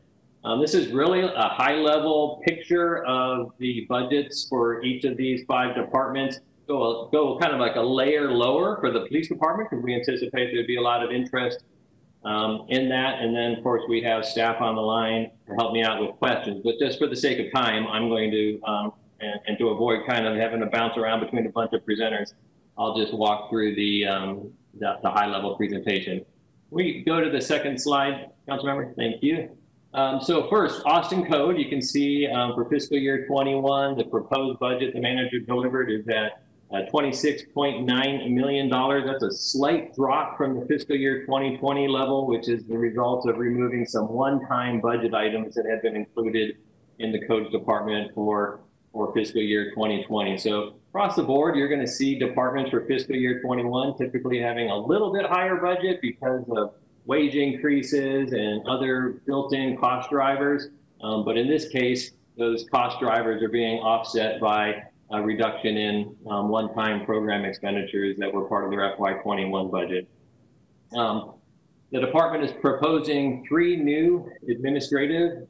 This is really a high-level picture of the budgets for each of these 5 departments. Go kind of like a layer lower for the police department because we anticipate there'd be a lot of interest in that. And then, of course, we have staff on the line to help me out with questions. But just for the sake of time, I'm going to, and to avoid kind of having to bounce around between a bunch of presenters, I'll just walk through the high-level presentation. We go to the second slide, Councilmember. Thank you. So first, Austin Code, you can see for fiscal year 21, the proposed budget the manager delivered is at $26.9 million. That's a slight drop from the fiscal year 2020 level, which is the result of removing some one-time budget items that had been included in the codes department for fiscal year 2020. So across the board, you're going to see departments for fiscal year 21 typically having a little bit higher budget because of wage increases and other built-in cost drivers. But in this case, those cost drivers are being offset by a reduction in one-time program expenditures that were part of their FY21 budget. The department is proposing 3 new administrative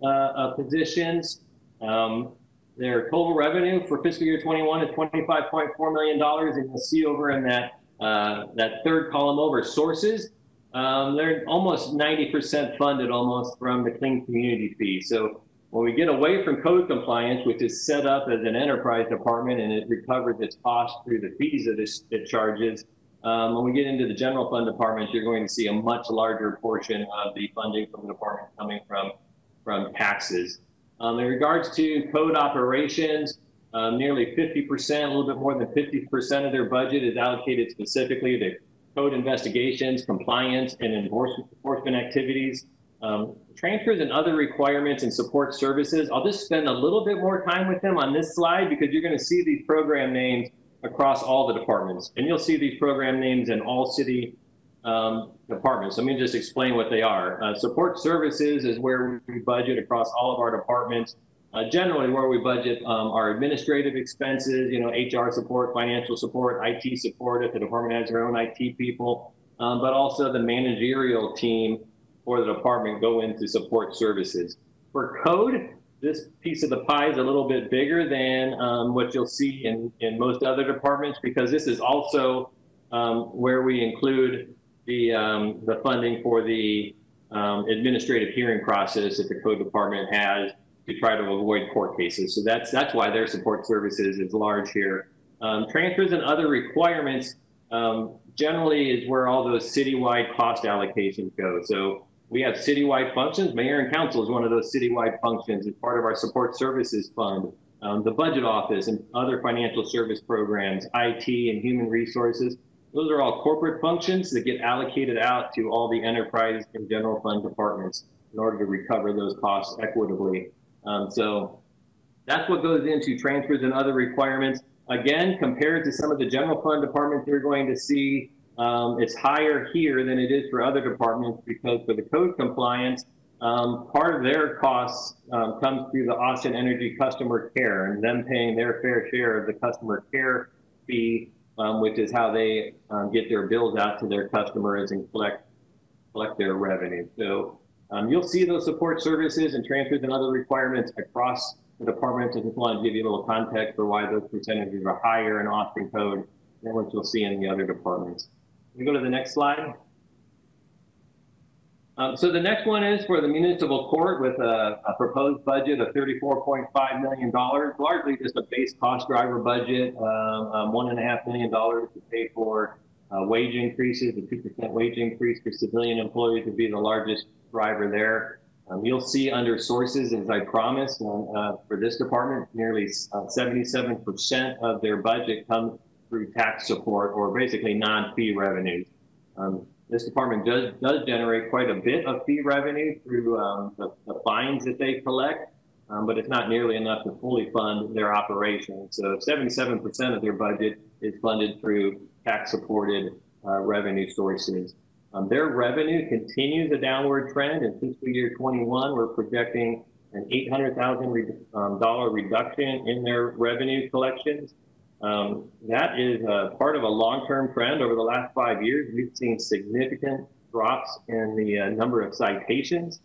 positions. Their total revenue for fiscal year 21 is $25.4 million, and you'll see over in that That third column over, sources, they're almost 90% funded almost from the clean community fee. So when we get away from code compliance, which is set up as an enterprise department and it recovers its cost through the fees that it charges, when we get into the general fund department, you're going to see a much larger portion of the funding from the department coming from taxes. In regards to code operations, nearly 50%, a little bit more than 50% of their budget is allocated specifically to code investigations, compliance, and enforcement activities. Transfers and other requirements and support services. I'll just spend a little bit more time with them on this slide because you're going to see these program names across all the departments. And you'll see these program names in all city departments. Let me just explain what they are. Support services is where we budget across all of our departments. Generally where we budget our administrative expenses, HR support, financial support, IT support if the department has their own IT people, but also the managerial team for the department go into support services. For code, this piece of the pie is a little bit bigger than what you'll see in most other departments because this is also where we include the funding for the administrative hearing process that the code department has to try to avoid court cases. So that's why their support services is large here. Transfers and other requirements generally is where all those citywide cost allocations go. So we have citywide functions. Mayor and council is one of those citywide functions as part of our support services fund. The budget office and other financial service programs, IT and human resources. Those are all corporate functions that get allocated out to all the enterprise and general fund departments in order to recover those costs equitably. So that's what goes into transfers and other requirements. Again, compared to some of the general fund departments you're going to see, it's higher here than it is for other departments because for the code compliance, part of their costs comes through the Austin Energy customer care and them paying their fair share of the customer care fee, which is how they get their bills out to their customers and collect their revenue. So you'll see those support services and transfers and other requirements across the departments. I just want to give you a little context for why those percentages are higher in Austin code than what you'll see in the other departments. We go to the next slide. So the next one is for the municipal court with a proposed budget of $34.5 million, largely just a base cost driver budget, $1.5 million to pay for wage increases. The 2% wage increase for civilian employees would be the largest driver there. You'll see under sources, as I promised, for this department, nearly 77% of their budget comes through tax support or basically non-fee revenues. This department does generate quite a bit of fee revenue through the fines that they collect, but it's not nearly enough to fully fund their operations. So 77% of their budget is funded through tax-supported revenue sources. Their revenue continues a downward trend. In fiscal year 21, we're projecting an $800,000 reduction in their revenue collections. That is part of a long-term trend. Over the last 5 years, we've seen significant drops in the number of citations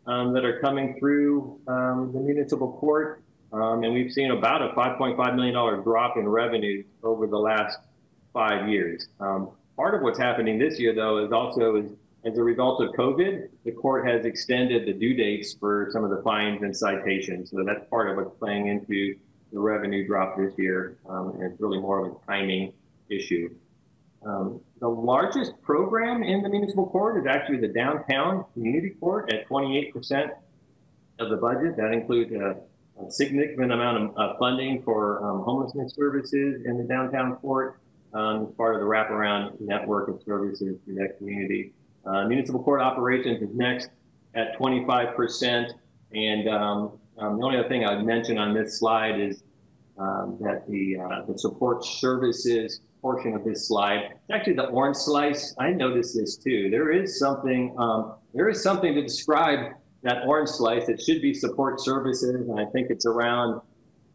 that are coming through the municipal court. And we've seen about a $5.5 million drop in revenue over the last 5 years. Part of what's happening this year, though, is also as a result of COVID, the court has extended the due dates for some of the fines and citations. So that's part of what's playing into the revenue drop this year, and it's really more of a timing issue. The largest program in the municipal court is actually the downtown community court at 28% of the budget. That includes a significant amount of funding for homelessness services in the downtown court, part of the wraparound network of services for that community. Municipal court operations is next at 25%. And the only other thing I'd mention on this slide is that the support services portion of this slide, it's actually the orange slice. I noticed this too. There is something to describe that orange slice. It should be support services, and I think it's around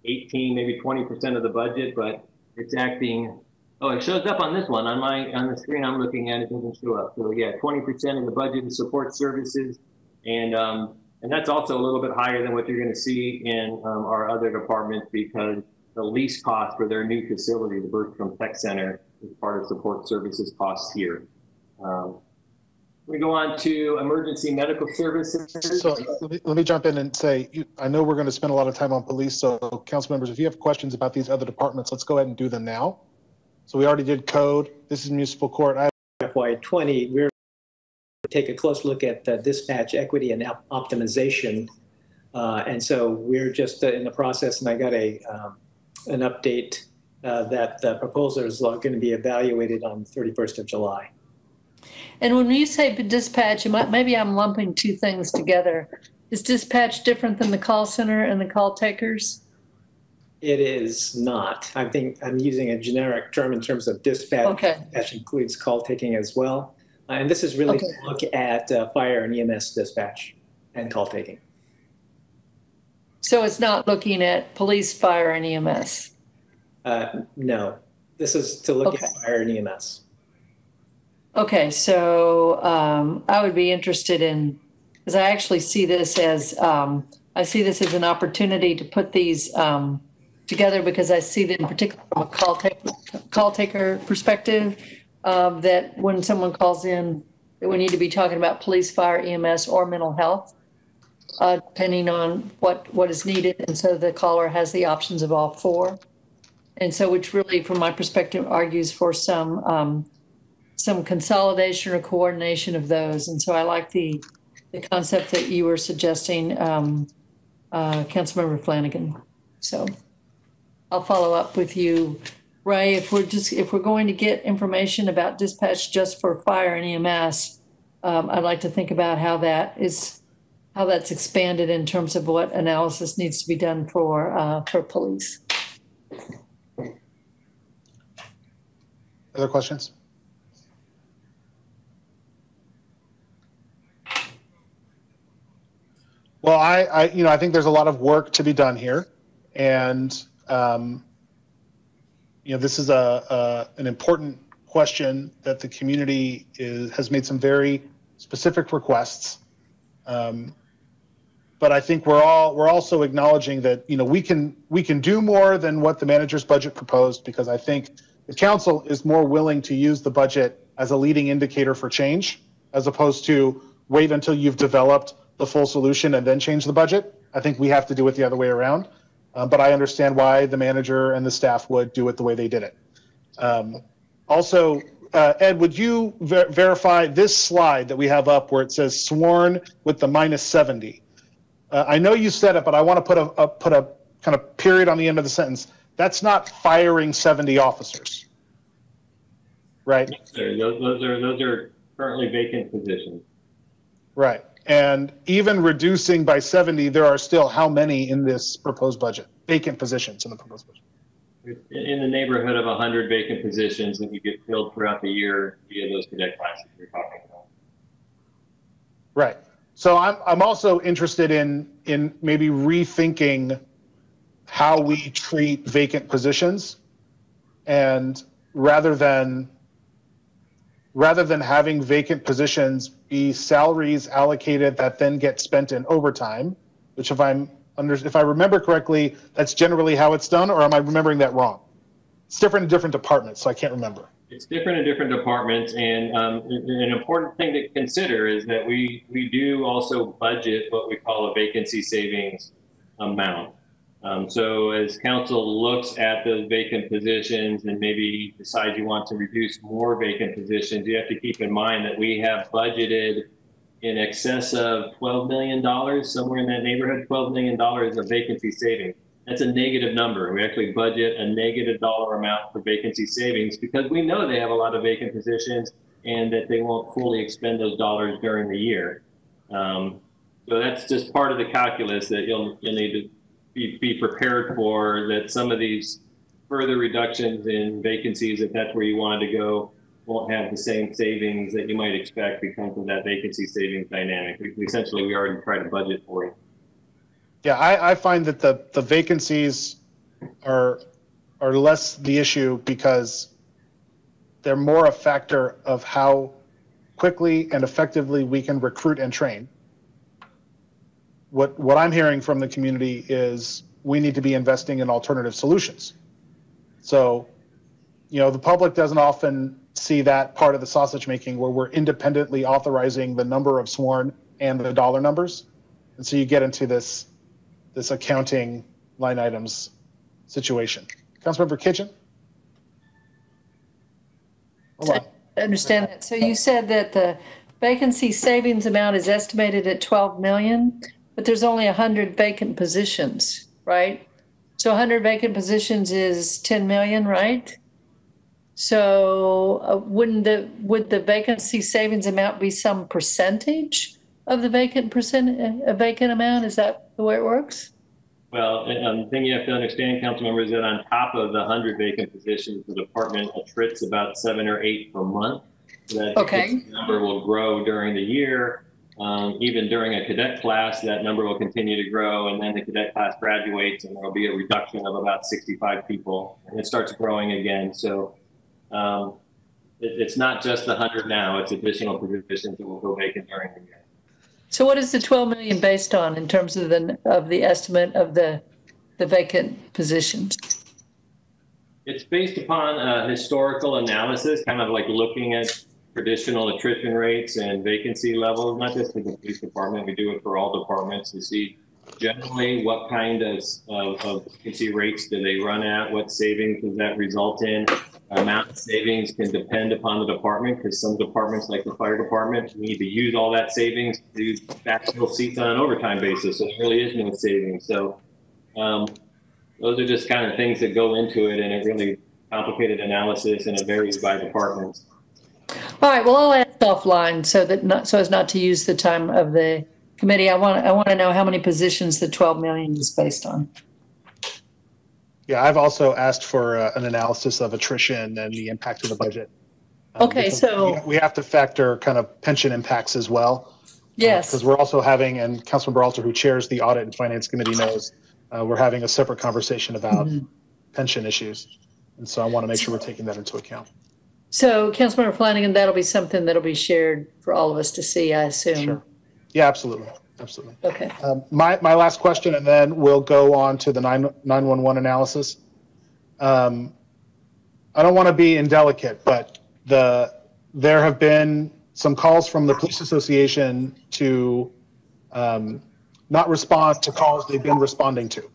18, maybe 20% of the budget, but it's acting. Oh, it shows up on this one on the screen I'm looking at. It doesn't show up. So yeah, 20% of the budget is support services, and that's also a little bit higher than what you're going to see in our other departments because the lease cost for their new facility, the Bergstrom Tech Center, as part of support services costs here. We go on to emergency medical services. So let me jump in and say, I know we're going to spend a lot of time on police, so council members, if you have questions about these other departments, let's go ahead and do them now. So we already did code. This is municipal court. FY20, we're going to take a close look at dispatch equity and optimization. And so we're just in the process, and I got an update that the proposal is going to be evaluated on the 31st of July. And when you say dispatch, maybe I'm lumping two things together. Is dispatch different than the call center and the call takers? It is not. I think I'm using a generic term in terms of dispatch. Okay. Dispatch includes call taking as well. And this is really to look at fire and EMS dispatch and call taking. So it's not looking at police, fire, and EMS? No. This is to look at fire and EMS. Okay, so I would be interested in, because I actually see this as, an opportunity to put these together, because I see that in particular from a call taker perspective, that when someone calls in, that we need to be talking about police, fire, EMS, or mental health, depending on what is needed. And so the caller has the options of all four. And so which really, from my perspective, argues for some consolidation or coordination of those. And so I like the concept that you were suggesting, Councilmember Flanagan. So I'll follow up with you, Ray. If we're going to get information about dispatch just for fire and EMS, I'd like to think about how that's expanded in terms of what analysis needs to be done for police. Other questions? Well, I think there's a lot of work to be done here, and this is an important question that the community has made some very specific requests. But I think we're also acknowledging that we can do more than what the manager's budget proposed, because I think the council is more willing to use the budget as a leading indicator for change, as opposed to wait until you've developed the full solution and then change the budget. I think we have to do it the other way around. But I understand why the manager and the staff would do it the way they did it. Also, Ed, would you verify this slide that we have up where it says sworn with the -70? I know you said it, but I want to put a kind of period on the end of the sentence. That's not firing 70 officers, right? Sir, those are currently vacant positions. Right. And even reducing by 70, there are still how many in this proposed budget? Vacant positions in the proposed budget? In the neighborhood of 100 vacant positions that we get filled throughout the year via those cadet classes you're talking about. Right. So I'm also interested in maybe rethinking how we treat vacant positions, and rather than having vacant positions be salaries allocated that then get spent in overtime, which if I remember correctly, that's generally how it's done, or am I remembering that wrong? It's different in different departments, so I can't remember. It's different in different departments, and an important thing to consider is that we do also budget what we call a vacancy savings amount. So as council looks at those vacant positions and maybe decides you want to reduce more vacant positions, you have to keep in mind that we have budgeted in excess of $12 million, somewhere in that neighborhood, $12 million of vacancy savings. That's a negative number. We actually budget a negative dollar amount for vacancy savings because we know they have a lot of vacant positions and that they won't fully expend those dollars during the year. So that's just part of the calculus that you'll need to be prepared for, that some of these further reductions in vacancies, if that's where you wanted to go, won't have the same savings that you might expect because of that vacancy savings dynamic. We already tried to budget for it. Yeah, I find that the vacancies are less the issue because they're more a factor of how quickly and effectively we can recruit and train. What I'm hearing from the community is we need to be investing in alternative solutions. So, the public doesn't often see that part of the sausage making where we're independently authorizing the number of sworn and the dollar numbers. And so you get into this accounting line items situation. Councilmember Kitchen? Hold on. I understand that. So you said that the vacancy savings amount is estimated at 12 million, but there's only 100 vacant positions, right? So 100 vacant positions is 10 million, right? So would the vacancy savings amount be some percentage of the vacant amount? Is that the way it works? Well, the thing you have to understand, council members, is that on top of the 100 vacant positions, the department attrits about 7 or 8 per month. So that number will grow during the year. Even during a cadet class, that number will continue to grow, and then the cadet class graduates, and there will be a reduction of about 65 people, and it starts growing again. So it's not just the 100 now; it's additional positions that will go vacant during the year. So what is the 12 million based on in terms of the estimate of the vacant positions? It's based upon historical analysis, kind of like looking at traditional attrition rates and vacancy levels, not just for the police department, we do it for all departments to see generally what kind of vacancy rates do they run at, what savings does that result in. Amount of savings can depend upon the department, because some departments, like the fire department, need to use all that savings to backfill seats on an overtime basis, so there really is no savings. So those are just kind of things that go into it, and it really complicated analysis, and it varies by department. All right. Well, I'll ask offline so as not to use the time of the committee. I want to know how many positions the 12 million is based on. Yeah, I've also asked for an analysis of attrition and the impact of the budget. Okay, so we have to factor kind of pension impacts as well. Yes, because we're also having, and Councilmember Alter, who chairs the Audit and Finance Committee, knows we're having a separate conversation about pension issues, and so I want to make sure we're taking that into account. So, Councilmember Flanagan, that'll be something that'll be shared for all of us to see, I assume. Sure. Yeah, absolutely. Absolutely. Okay. My last question, and then we'll go on to the 911 analysis. I don't want to be indelicate, but there have been some calls from the Police Association to not respond to calls they've been responding to.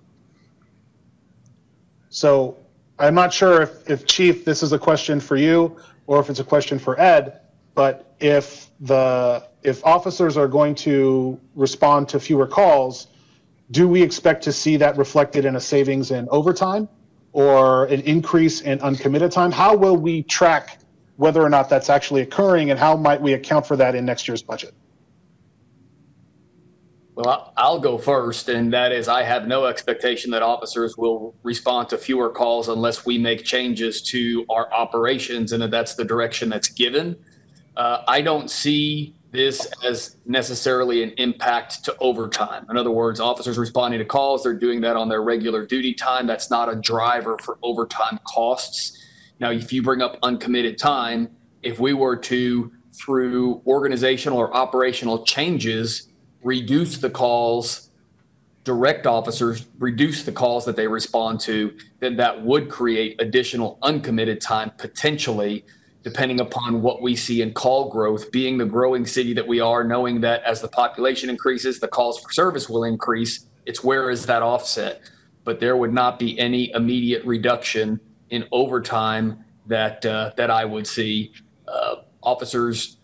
So I'm not sure if Chief, this is a question for you or if it's a question for Ed, but if officers are going to respond to fewer calls, do we expect to see that reflected in a savings in overtime or an increase in uncommitted time? How will we track whether or not that's actually occurring, and how might we account for that in next year's budget? Well, I'll go first, and that is I have no expectation that officers will respond to fewer calls unless we make changes to our operations, and that's the direction that's given. I don't see this as necessarily an impact to overtime. In other words, officers responding to calls, they're doing that on their regular duty time. That's not a driver for overtime costs. Now, if you bring up uncommitted time, if we were to, through organizational or operational changes, reduce the calls, direct officers reduce the calls that they respond to, then that would create additional uncommitted time potentially, depending upon what we see in call growth. Being the growing city that we are, knowing that as the population increases, the calls for service will increase. It's where is that offset? But there would not be any immediate reduction in overtime that I would see. Officers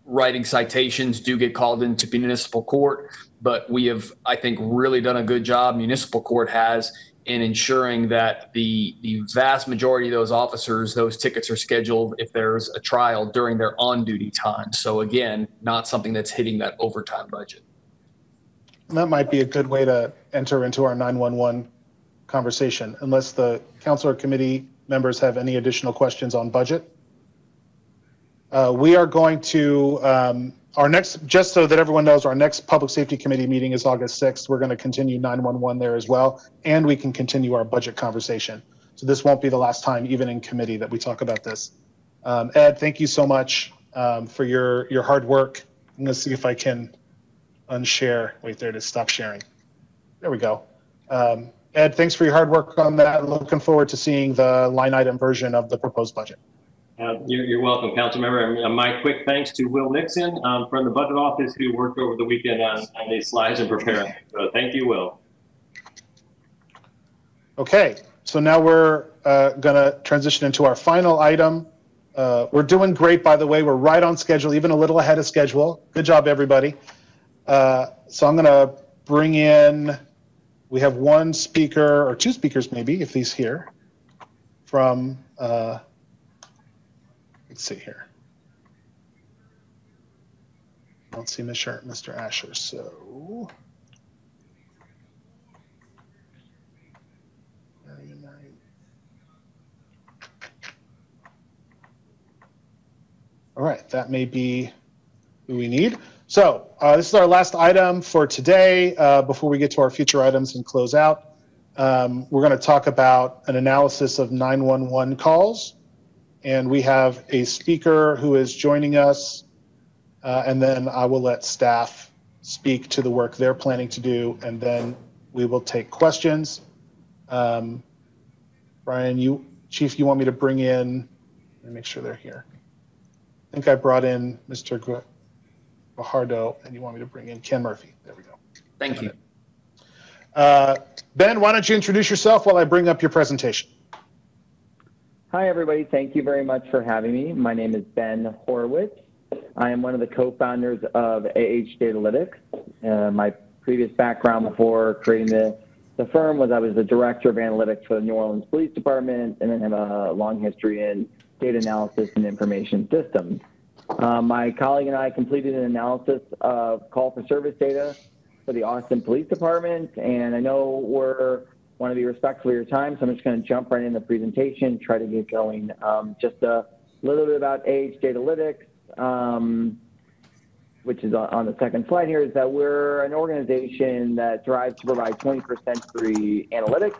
writing citations do get called into municipal court, but we have, I think, really done a good job, municipal court has, in ensuring that the vast majority of those officers, those tickets are scheduled if there's a trial during their on-duty time. So again, not something that's hitting that overtime budget. And that might be a good way to enter into our 911 conversation, unless the council or committee members have any additional questions on budget. We are going to, our next, just so that everyone knows, our next Public Safety Committee meeting is August 6th. We're going to continue 911 there as well, and we can continue our budget conversation. So this won't be the last time, even in committee, that we talk about this. Ed, thank you so much for your hard work. I'm going to see if I can unshare. Wait, there it is. Stop sharing. There we go. Ed, thanks for your hard work on that. Looking forward to seeing the line item version of the proposed budget. You're welcome, Councilmember. And my quick thanks to Will Nixon from the budget office who worked over the weekend on these slides and preparing. So thank you, Will. Okay, so now we're going to transition into our final item. We're doing great, by the way. We're right on schedule, even a little ahead of schedule. Good job, everybody. So I'm going to bring in, we have one speaker, or two speakers maybe, if he's here, from, let's see here. I don't see Mr. Asher, so. All right, that may be who we need. So this is our last item for today. Before we get to our future items and close out, we're going to talk about an analysis of 911 calls. And we have a speaker who is joining us, and then I will let staff speak to the work they're planning to do, and then we will take questions. Brian, Chief, you want me to bring in, let me make sure they're here. I think I brought in Mr. Guajardo, and you want me to bring in Ken Murphy. There we go. Thank you. Ben, why don't you introduce yourself while I bring up your presentation? Hi, everybody. Thank you very much for having me. My name is Ben Horowitz. I am one of the co-founders of Datalytics. My previous background before creating the firm was I was the director of analytics for the New Orleans Police Department, and then have a long history in data analysis and information systems. My colleague and I completed an analysis of call for service data for the Austin Police Department, and I know want to be respectful of your time, so I'm just going to jump right in the presentation, try to get going. Just a little bit about Datalytics, which is on the second slide here, is that we're an organization that strives to provide 21st century analytics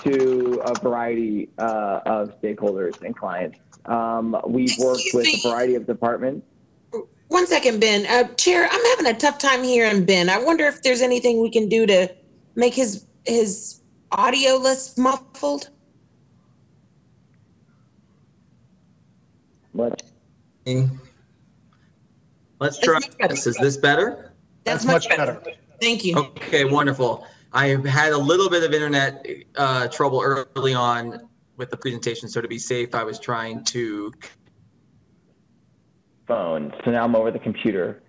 to a variety of stakeholders and clients. We've worked with a variety of departments. 1 second, Ben. Chair, I'm having a tough time hearing Ben. I wonder if there's anything we can do to make his audio less muffled. Let's try this. Is this better? That's much better. Thank you. Okay, wonderful. I had a little bit of internet trouble early on with the presentation, so to be safe, I was trying to phone. So now I'm over the computer.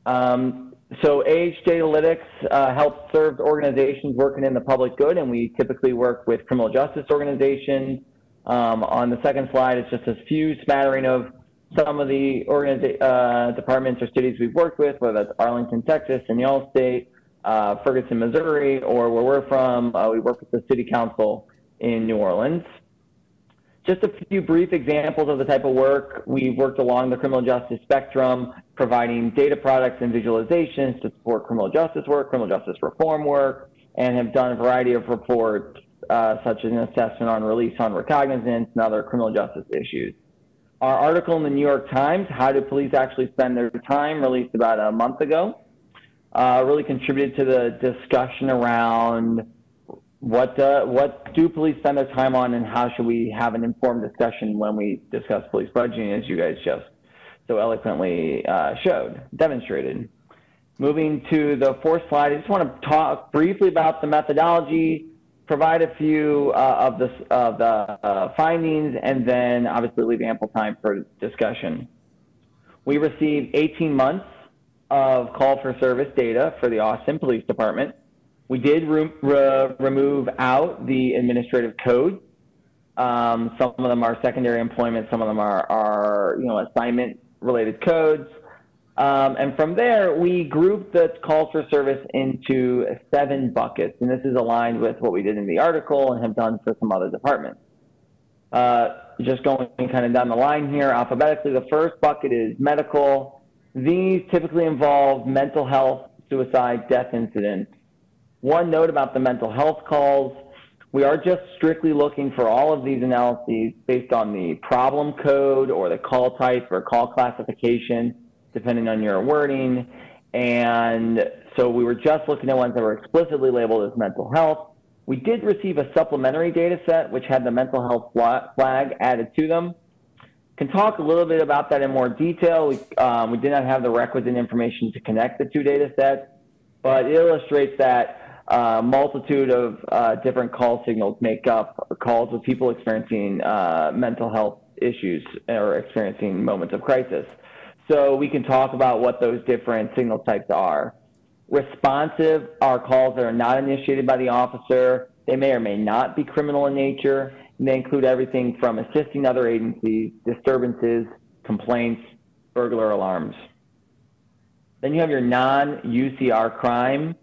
So Datalytics helps serve organizations working in the public good, and we typically work with criminal justice organizations. On the second slide, it's just a few smattering of some of the departments or cities we've worked with, whether that's Arlington, Texas, and the Allstate, Ferguson, Missouri, or where we're from, we work with the City Council in New Orleans. Just a few brief examples of the type of work. We've worked along the criminal justice spectrum, providing data products and visualizations to support criminal justice work, criminal justice reform work, and have done a variety of reports, such as an assessment on release on recognizance and other criminal justice issues. Our article in the New York Times, How Do Police Actually Spend Their Time, released about a month ago, really contributed to the discussion around what do police spend their time on, and how should we have an informed discussion when we discuss police budgeting, as you guys just so eloquently demonstrated. Moving to the fourth slide, I just want to talk briefly about the methodology, provide a few of the findings, and then obviously leave ample time for discussion. We received 18 months of call for service data for the Austin Police Department. We did remove out the administrative code. Some of them are secondary employment. Some of them are assignment-related codes. And from there, we grouped the calls for service into 7 buckets. And this is aligned with what we did in the article and have done for some other departments. Just going kind of down the line here, alphabetically, the first bucket is medical. These typically involve mental health, suicide, death incidents. One note about the mental health calls, we are just strictly looking for all of these analyses based on the problem code or the call type or call classification, depending on your wording. And so we were just looking at ones that were explicitly labeled as mental health. We did receive a supplementary data set, which had the mental health flag added to them. Can talk a little bit about that in more detail. We did not have the requisite information to connect the two data sets, but it illustrates that a multitude of different call signals make up calls with people experiencing mental health issues or experiencing moments of crisis. So we can talk about what those different signal types are. Responsive are calls that are not initiated by the officer. They may or may not be criminal in nature. And they include everything from assisting other agencies, disturbances, complaints, burglar alarms. Then you have your non-UCR crime.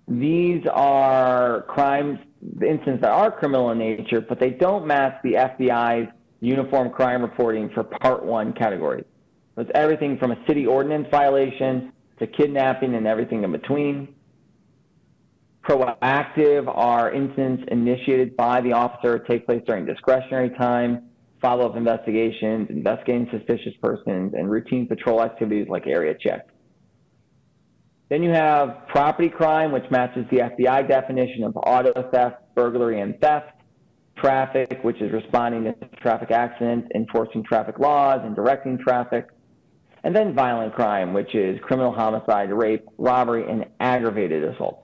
These are crimes, incidents that are criminal in nature, but they don't match the FBI's uniform crime reporting for Part 1 categories. So it's everything from a city ordinance violation to kidnapping and everything in between. Proactive are incidents initiated by the officer, take place during discretionary time, follow-up investigations, investigating suspicious persons, and routine patrol activities like area checks. Then you have property crime, which matches the FBI definition of auto theft, burglary, and theft. Traffic, which is responding to traffic accidents, enforcing traffic laws, and directing traffic. And then violent crime, which is criminal homicide, rape, robbery, and aggravated assault.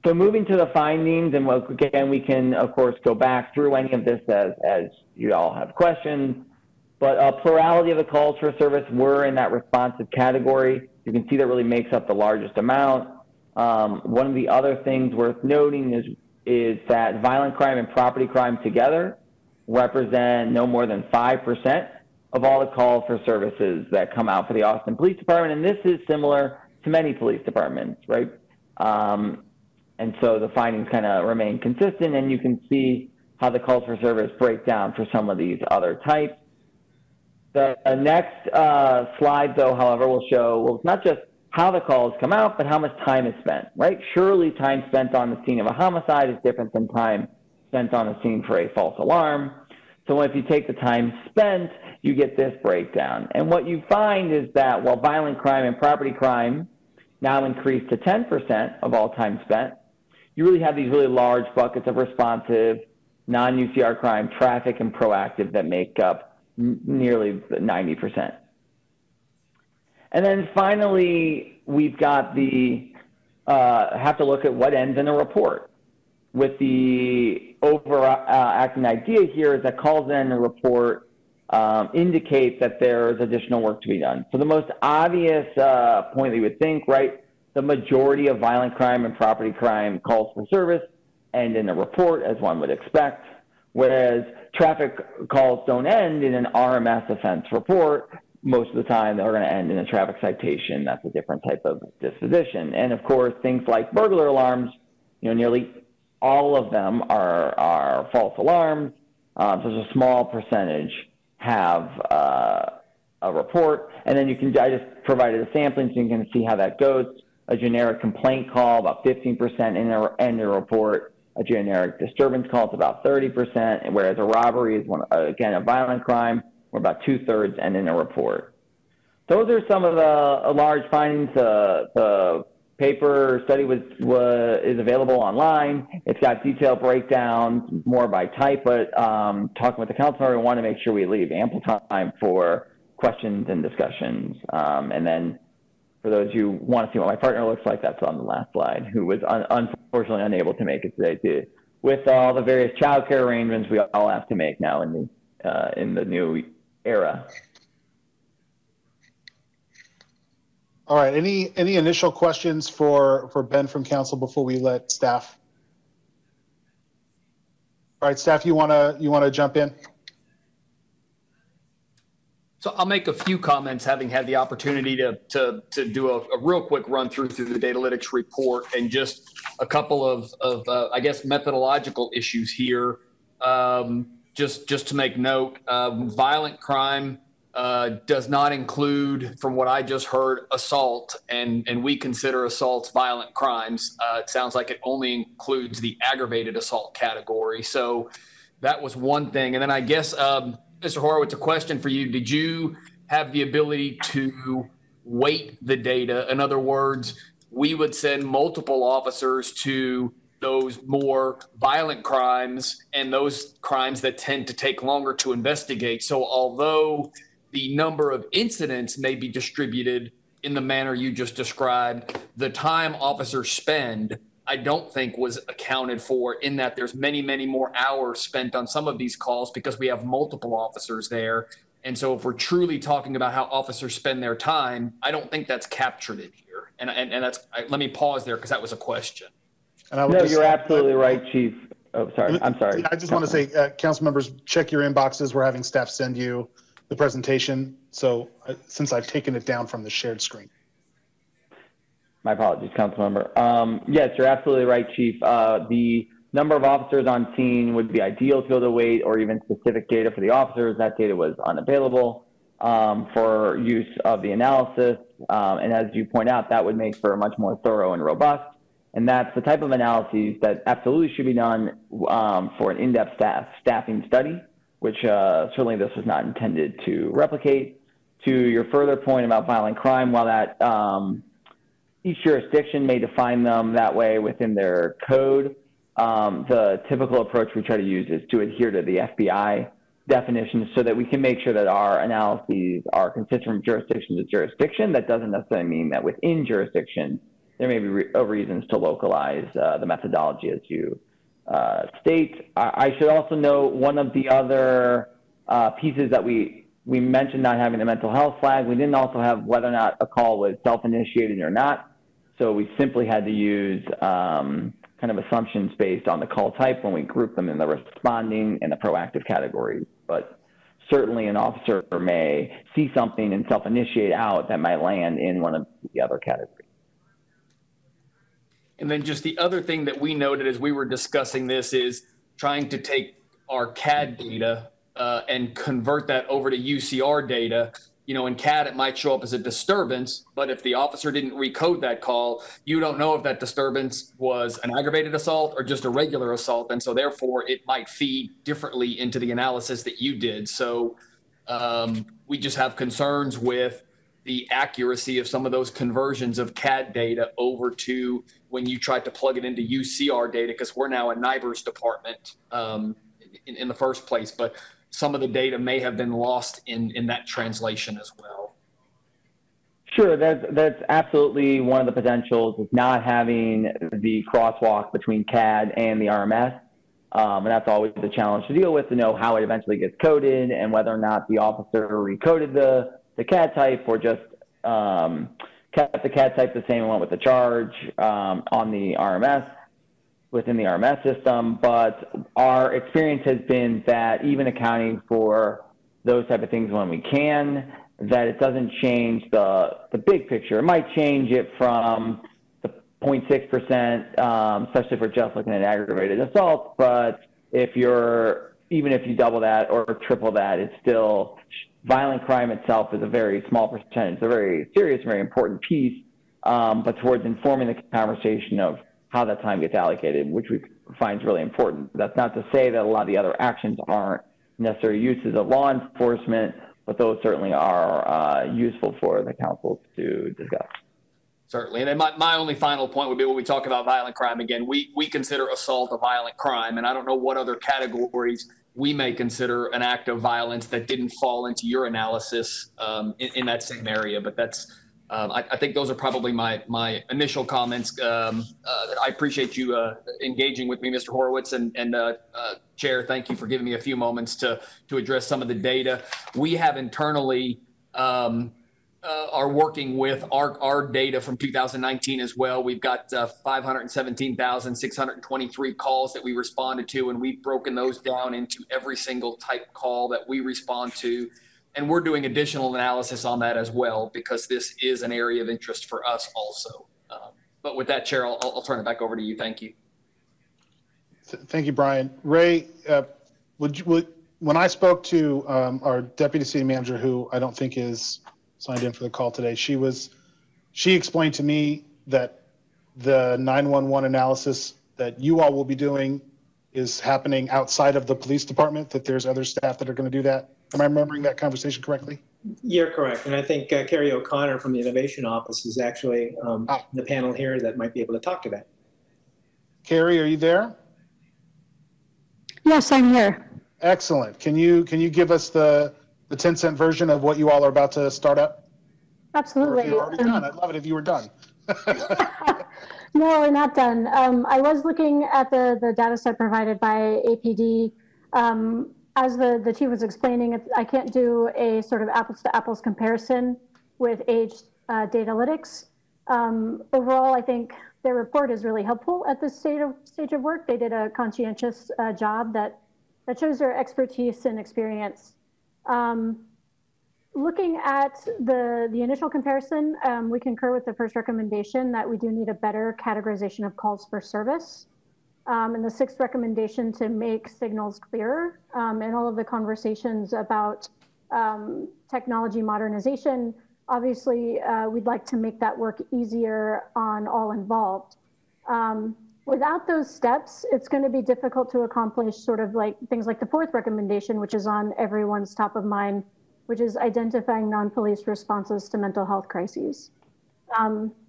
So moving to the findings, and again, we can, of course, go back through any of this as you all have questions, but a plurality of the calls for service were in that responsive category. You can see that really makes up the largest amount. One of the other things worth noting is that violent crime and property crime together represent no more than 5% of all the calls for services that come out for the Austin Police Department. And this is similar to many police departments, right? And so the findings kind of remain consistent, and you can see how the calls for service break down for some of these other types. The next slide, though, however, will show, well, it's not just how the calls come out, but how much time is spent, right? Surely time spent on the scene of a homicide is different than time spent on a scene for a false alarm. So if you take the time spent, you get this breakdown. And what you find is that while violent crime and property crime now increase to 10% of all time spent, you really have these really large buckets of responsive, non-UCR crime, traffic, and proactive that make up nearly 90%. And then finally, we've got the, have to look at what ends in a report. With the overarching idea here is that calls in a report indicate that there is additional work to be done. So the most obvious point that you would think, right, the majority of violent crime and property crime calls for service end in a report, as one would expect, whereas traffic calls don't end in an RMS offense report. Most of the time, they're going to end in a traffic citation. That's a different type of disposition. And of course, things like burglar alarms, you know, nearly all of them are false alarms. So there's a small percentage have a report. And then you can, I just provided a sampling so you can see how that goes. A generic complaint call, about 15% in a report. A generic disturbance call is about 30%, whereas a robbery is, again, a violent crime, or about 2/3 end in a report. Those are some of the large findings. The paper study is available online. It's got detailed breakdowns, more by type, but talking with the council, we want to make sure we leave ample time for questions and discussions. And then for those who want to see what my partner looks like, that's on the last slide, who was unfortunately unable to make it today too. With all the various childcare arrangements we all have to make now in the new era. All right, any initial questions for Ben from council before we let staff? All right, staff, you wanna jump in? So I'll make a few comments, having had the opportunity to do a real quick run through the Datalytics report, and just a couple of I guess methodological issues here. Just to make note, violent crime does not include, from what I just heard, assault, and we consider assaults violent crimes. It sounds like it only includes the aggravated assault category. So that was one thing. And then I guess, Mr. Horowitz, a question for you. Did you have the ability to weight the data? In other words, we would send multiple officers to those more violent crimes and those crimes that tend to take longer to investigate. So although the number of incidents may be distributed in the manner you just described, the time officers spend, I don't think was accounted for, in that there's many, many more hours spent on some of these calls because we have multiple officers there. And so if we're truly talking about how officers spend their time, I don't think that's captured in here. And that's, let me pause there because that was a question. No, you're absolutely right, Chief. Oh, sorry. I'm sorry. I just want to say, council members, check your inboxes. We're having staff send you the presentation. So since I've taken it down from the shared screen. My apologies, council member. Yes, you're absolutely right, Chief. The number of officers on scene would be ideal to be able to wait, or even specific data for the officers. That data was unavailable for use of the analysis. And as you point out, that would make for a much more thorough and robust. And that's the type of analyses that absolutely should be done for an in-depth staffing study, which certainly this was not intended to replicate. To your further point about violent crime, while that each jurisdiction may define them that way within their code, the typical approach we try to use is to adhere to the FBI definitions so that we can make sure that our analyses are consistent from jurisdiction to jurisdiction. That doesn't necessarily mean that within jurisdiction there may be reasons to localize the methodology as you state. I should also note one of the other pieces that we mentioned not having the mental health flag. We didn't also have whether or not a call was self-initiated or not. So we simply had to use kind of assumptions based on the call type when we group them in the responding and the proactive categories. But certainly an officer may see something and self-initiate out that might land in one of the other categories. And then just the other thing that we noted as we were discussing this is trying to take our CAD data and convert that over to UCR data. You know, in CAD, it might show up as a disturbance, but if the officer didn't recode that call, you don't know if that disturbance was an aggravated assault or just a regular assault. And so therefore it might feed differently into the analysis that you did. So we just have concerns with the accuracy of some of those conversions of CAD data over to when you try to plug it into UCR data, because we're now a NIBRS department in the first place, but some of the data may have been lost in that translation as well. Sure, that's absolutely one of the potentials, is not having the crosswalk between CAD and the RMS. And that's always the challenge to deal with, to know how it eventually gets coded and whether or not the officer recoded the CAD type or just kept the CAD type the same and went with the charge on the RMS, within the RMS system. But our experience has been that even accounting for those type of things when we can, that it doesn't change the big picture. It might change it from the 0.6%, especially if we're just looking at aggravated assault. But even if you double that or triple that, it's still, violent crime itself is a very small percentage. It's a very serious, very important piece, but towards informing the conversation of how that time gets allocated, which we find is really important. That's not to say that a lot of the other actions aren't necessary uses of law enforcement, but those certainly are useful for the council to discuss. Certainly. And then my only final point would be, when we talk about violent crime, again, we consider assault a violent crime. And I don't know what other categories we may consider an act of violence that didn't fall into your analysis in that same area. But that's, I think those are probably my initial comments. I appreciate you engaging with me, Mr. Horowitz, and Chair, thank you for giving me a few moments to address some of the data. We have internally are working with our data from 2019 as well. We've got 517,623 calls that we responded to, and we've broken those down into every single type call that we respond to. And we're doing additional analysis on that as well, because this is an area of interest for us also. But with that, Chair, I'll turn it back over to you. Thank you. Thank you, Brian. Ray, when I spoke to our Deputy City Manager, who I don't think is signed in for the call today, she explained to me that the 911 analysis that you all will be doing is happening outside of the police department, that there's other staff that are going to do that. Am I remembering that conversation correctly? You're correct. And I think Carrie O'Connor from the Innovation Office is actually the panel here that might be able to talk to that. Carrie, are you there? Yes, I'm here. Excellent. Can you give us the 10-cent version of what you all are about to start up? Absolutely. Or if you're already done, I'd love it if you were done. No, we're not done. I was looking at the data set provided by APD. As the chief was explaining, I can't do a sort of apples to apples comparison with age datalytics. Overall, I think their report is really helpful at this stage of work. They did a conscientious job that shows their expertise and experience. Looking at the initial comparison, we concur with the first recommendation that we do need a better categorization of calls for service. And the sixth recommendation to make signals clearer. And all of the conversations about technology modernization, obviously we'd like to make that work easier on all involved. Without those steps, it's going to be difficult to accomplish sort of like things like the fourth recommendation, which is on everyone's top of mind, which is identifying non-police responses to mental health crises.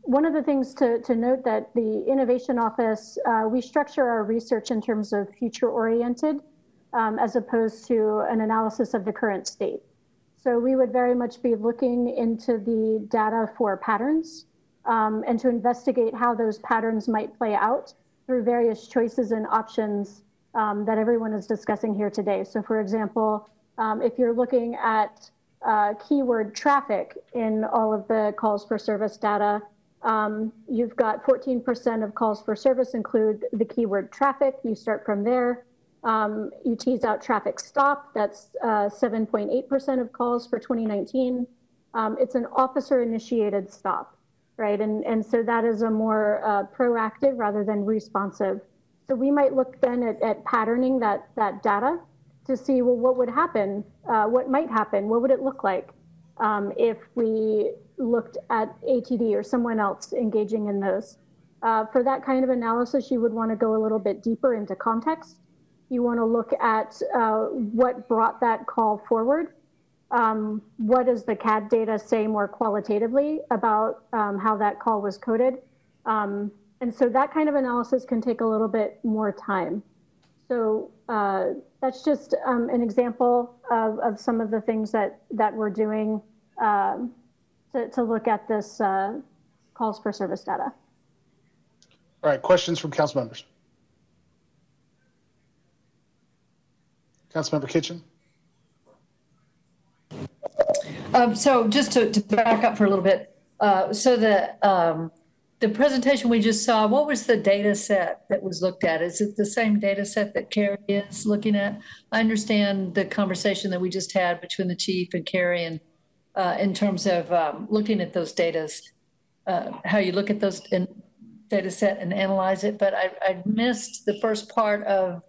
One of the things to note that the Innovation Office, we structure our research in terms of future-oriented as opposed to an analysis of the current state. So we would very much be looking into the data for patterns and to investigate how those patterns might play out through various choices and options that everyone is discussing here today. So for example, if you're looking at keyword traffic in all of the calls for service data, you've got 14% of calls for service include the keyword traffic. You start from there. You tease out traffic stop. That's 7.8% of calls for 2019. It's an officer initiated stop, right? And so that is a more proactive rather than responsive. So we might look then at patterning that data to see, well, what would happen? What might happen? What would it look like if we looked at ATD or someone else engaging in those? For that kind of analysis, you would want to go a little bit deeper into context. You want to look at what brought that call forward. What does the CAD data say more qualitatively about how that call was coded? And so that kind of analysis can take a little bit more time. So that's just an example of some of the things that we're doing to look at this calls for service data. All right, questions from council members? Councilmember Kitchen. So just to back up for a little bit, so the presentation we just saw, what was the data set that was looked at? Is it the same data set that Carrie is looking at? I understand the conversation that we just had between the chief and Carrie and in terms of looking at those data, how you look at those data set and analyze it, but I missed the first part of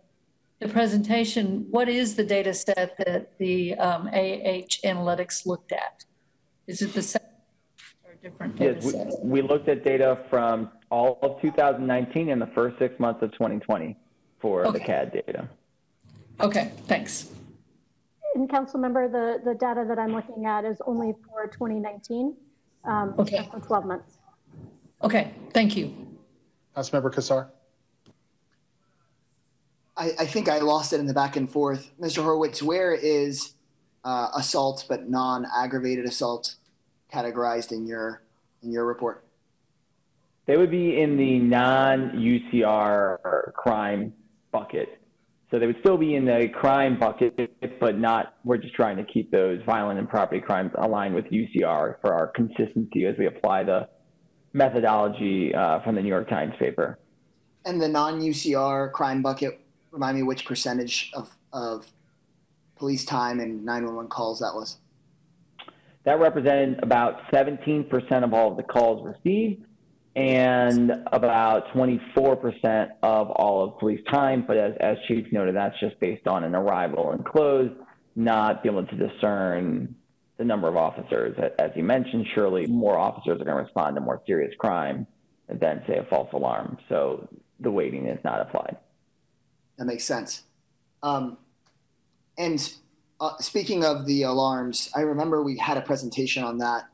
the presentation. What is the data set that the AH Analytics looked at? Is it the same or different data sets? We looked at data from all of 2019 and the first 6 months of 2020 for the CAD data. Okay, thanks. And council member, the data that I'm looking at is only for 2019, okay, for 12 months. Okay, thank you. Councilmember Kassar. I think I lost it in the back and forth. Mr. Horowitz, where is assault but non-aggravated assault categorized in your report? They would be in the non-UCR crime bucket. So they would still be in the crime bucket, but not, we're just trying to keep those violent and property crimes aligned with UCR for our consistency as we apply the methodology from the New York Times paper. And the non-UCR crime bucket, remind me which percentage of police time and 911 calls that was? That represented about 17% of all of the calls received and about 24% of all of police time. But as Chief noted, that's just based on an arrival and close, not being able to discern the number of officers. As you mentioned, surely more officers are going to respond to more serious crime than, say, a false alarm. So the weighting is not applied. That makes sense. Speaking of the alarms, I remember we had a presentation on that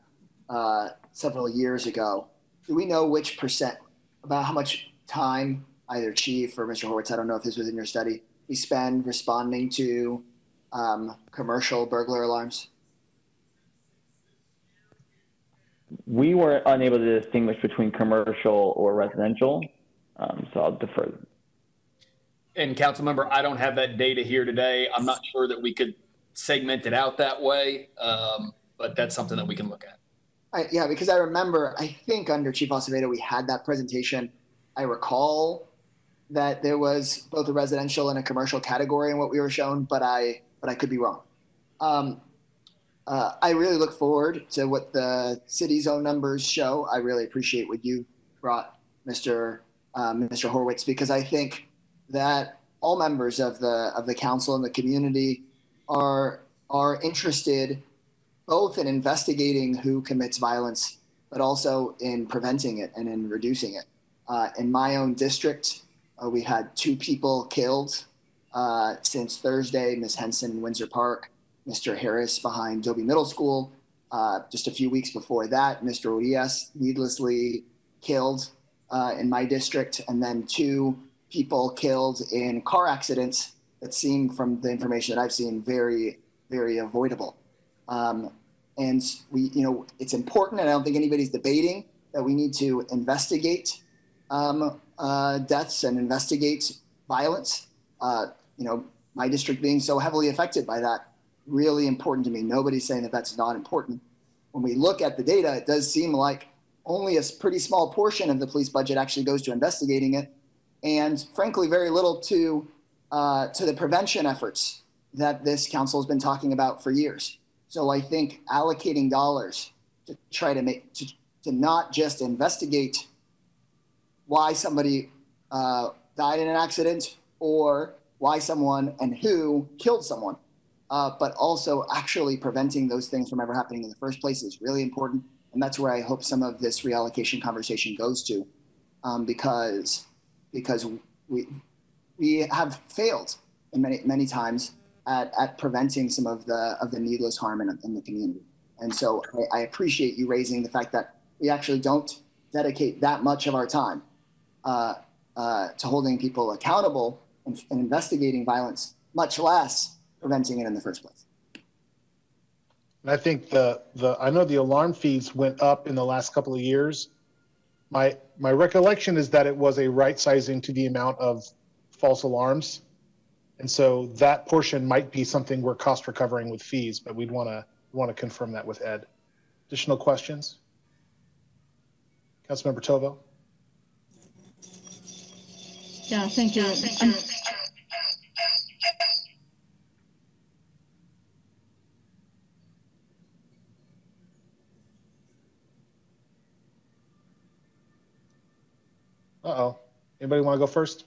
several years ago. Do we know which percent, about how much time either Chief or Mr. Horwitz, I don't know if this was in your study, we spend responding to commercial burglar alarms? We were unable to distinguish between commercial or residential, so I'll defer. And Councilmember, I don't have that data here today. I'm not sure that we could segment it out that way, but that's something that we can look at. Yeah, because I remember, I think under Chief Acevedo, we had that presentation. I recall that there was both a residential and a commercial category in what we were shown, but I could be wrong. I really look forward to what the city's own numbers show. I really appreciate what you brought, Mr. Horwitz, because I think that all members of the council and the community are interested both in investigating who commits violence, but also in preventing it and in reducing it. In my own district, we had 2 people killed since Thursday, Ms. Henson in Windsor Park, Mr. Harris behind Dobie Middle School. Just a few weeks before that, Mr. Urias needlessly killed in my district, and then 2 people killed in car accidents that seem, from the information that I've seen, very, very avoidable. And we, it's important, and I don't think anybody's debating that we need to investigate deaths and investigate violence. My district being so heavily affected by that, really important to me. Nobody's saying that that's not important. When we look at the data, it does seem like only a pretty small portion of the police budget actually goes to investigating it, and frankly, very little to the prevention efforts that this council has been talking about for years. So I think allocating dollars to try to to not just investigate why somebody died in an accident or why someone and who killed someone, but also actually preventing those things from ever happening in the first place is really important. And that's where I hope some of this reallocation conversation goes to, because we have failed in many times at preventing some of the needless harm in the community. And so I appreciate you raising the fact that we actually don't dedicate that much of our time to holding people accountable and investigating violence, much less preventing it in the first place. And I think I know the alarm fees went up in the last couple of years. My recollection is that it was a right sizing to the amount of false alarms. And so that portion might be something we're cost recovering with fees, but we'd want to confirm that with Ed. Additional questions? Councilmember Tovo? Yeah, thank you. Uh-oh. Anybody want to go first?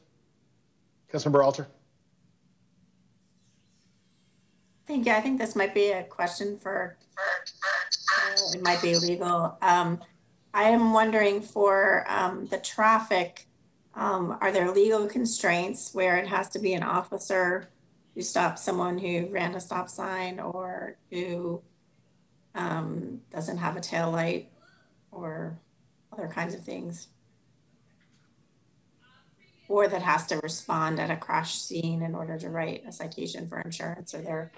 Councilmember Alter? I think this might be a question for it might be legal. I am wondering for the traffic, are there legal constraints where it has to be an officer who stops someone who ran a stop sign or who doesn't have a tail light or other kinds of things? Or that has to respond at a crash scene in order to write a citation for insurance? Are there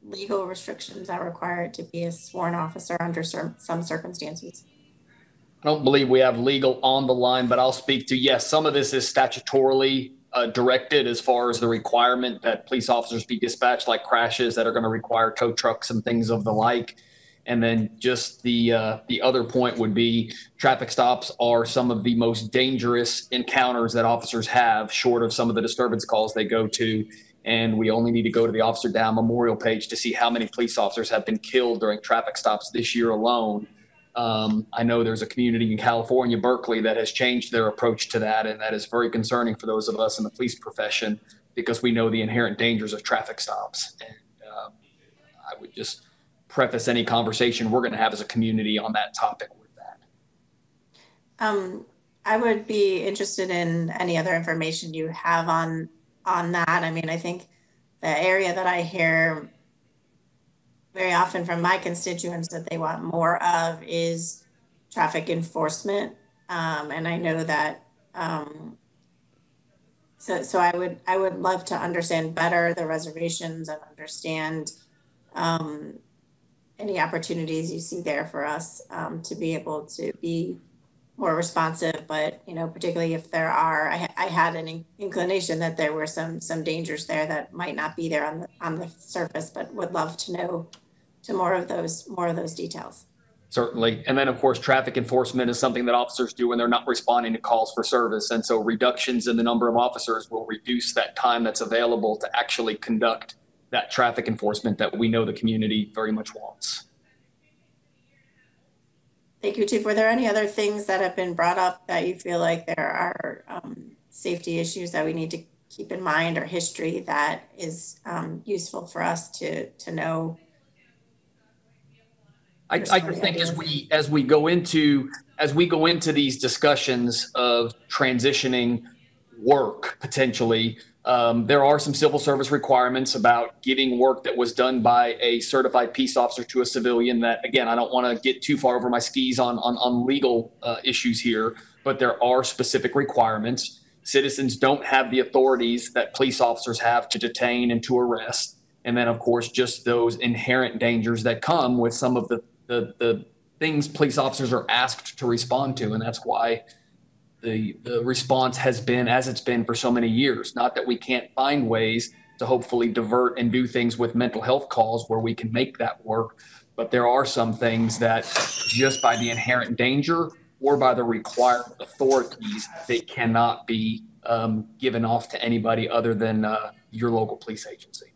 legal restrictions that require it to be a sworn officer under some circumstances? I don't believe we have legal on the line, but I'll speak to, yes, some of this is statutorily directed as far as the requirement that police officers be dispatched, like crashes that are going to require tow trucks and things of the like. And then just the other point would be traffic stops are some of the most dangerous encounters that officers have, short of some of the disturbance calls they go to. And we only need to go to the Officer Down Memorial page to see how many police officers have been killed during traffic stops this year alone. I know there's a community in California, Berkeley, that has changed their approach to that, and that is very concerning for those of us in the police profession because we know the inherent dangers of traffic stops. And I would just preface any conversation we're going to have as a community on that topic with that. I would be interested in any other information you have on that. I mean, I think the area that I hear very often from my constituents that they want more of is traffic enforcement. And I know that So I would love to understand better the reservations and understand any opportunities you see there for us to be able to be more responsive. But particularly if there are, I had an inclination that there were some dangers there that might not be there on the surface, but would love to know more of those details. Certainly. And then, of course, traffic enforcement is something that officers do when they're not responding to calls for service. And so reductions in the number of officers will reduce that time that's available to actually conduct that traffic enforcement that we know the community very much wants. Thank you, Chief. Were there any other things that have been brought up that you feel like there are safety issues that we need to keep in mind, or history that is useful for us to know? I just think as we go into these discussions of transitioning work potentially, there are some civil service requirements about giving work that was done by a certified peace officer to a civilian. That, again, I don't want to get too far over my skis on legal issues here, but there are specific requirements. Citizens don't have the authorities that police officers have to detain and to arrest. And then, of course, just those inherent dangers that come with some of the things police officers are asked to respond to. And that's why the response has been as it's been for so many years. Not that we can't find ways to hopefully divert and do things with mental health calls where we can make that work, but there are some things that just by the inherent danger or by the required authorities, they cannot be given off to anybody other than your local police agency.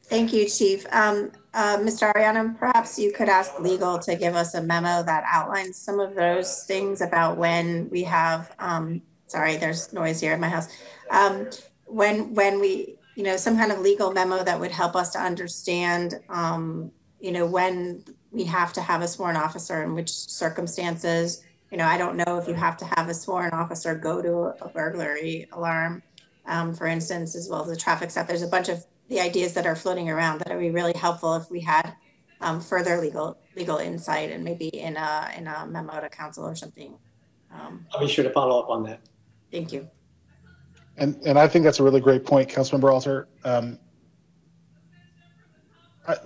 Thank you, Chief. Mr. Ariano, perhaps you could ask legal to give us a memo that outlines some of those things about when we have, sorry, there's noise here at my house. When we, some kind of legal memo that would help us to understand, when we have to have a sworn officer, in which circumstances. I don't know if you have to have a sworn officer go to a burglary alarm, for instance, as well as a traffic stop. There's a bunch of the ideas that are floating around that would be really helpful if we had further legal insight, and maybe in a memo to council or something. I'll be sure to follow up on that. Thank you. And I think that's a really great point, Councilmember Alter.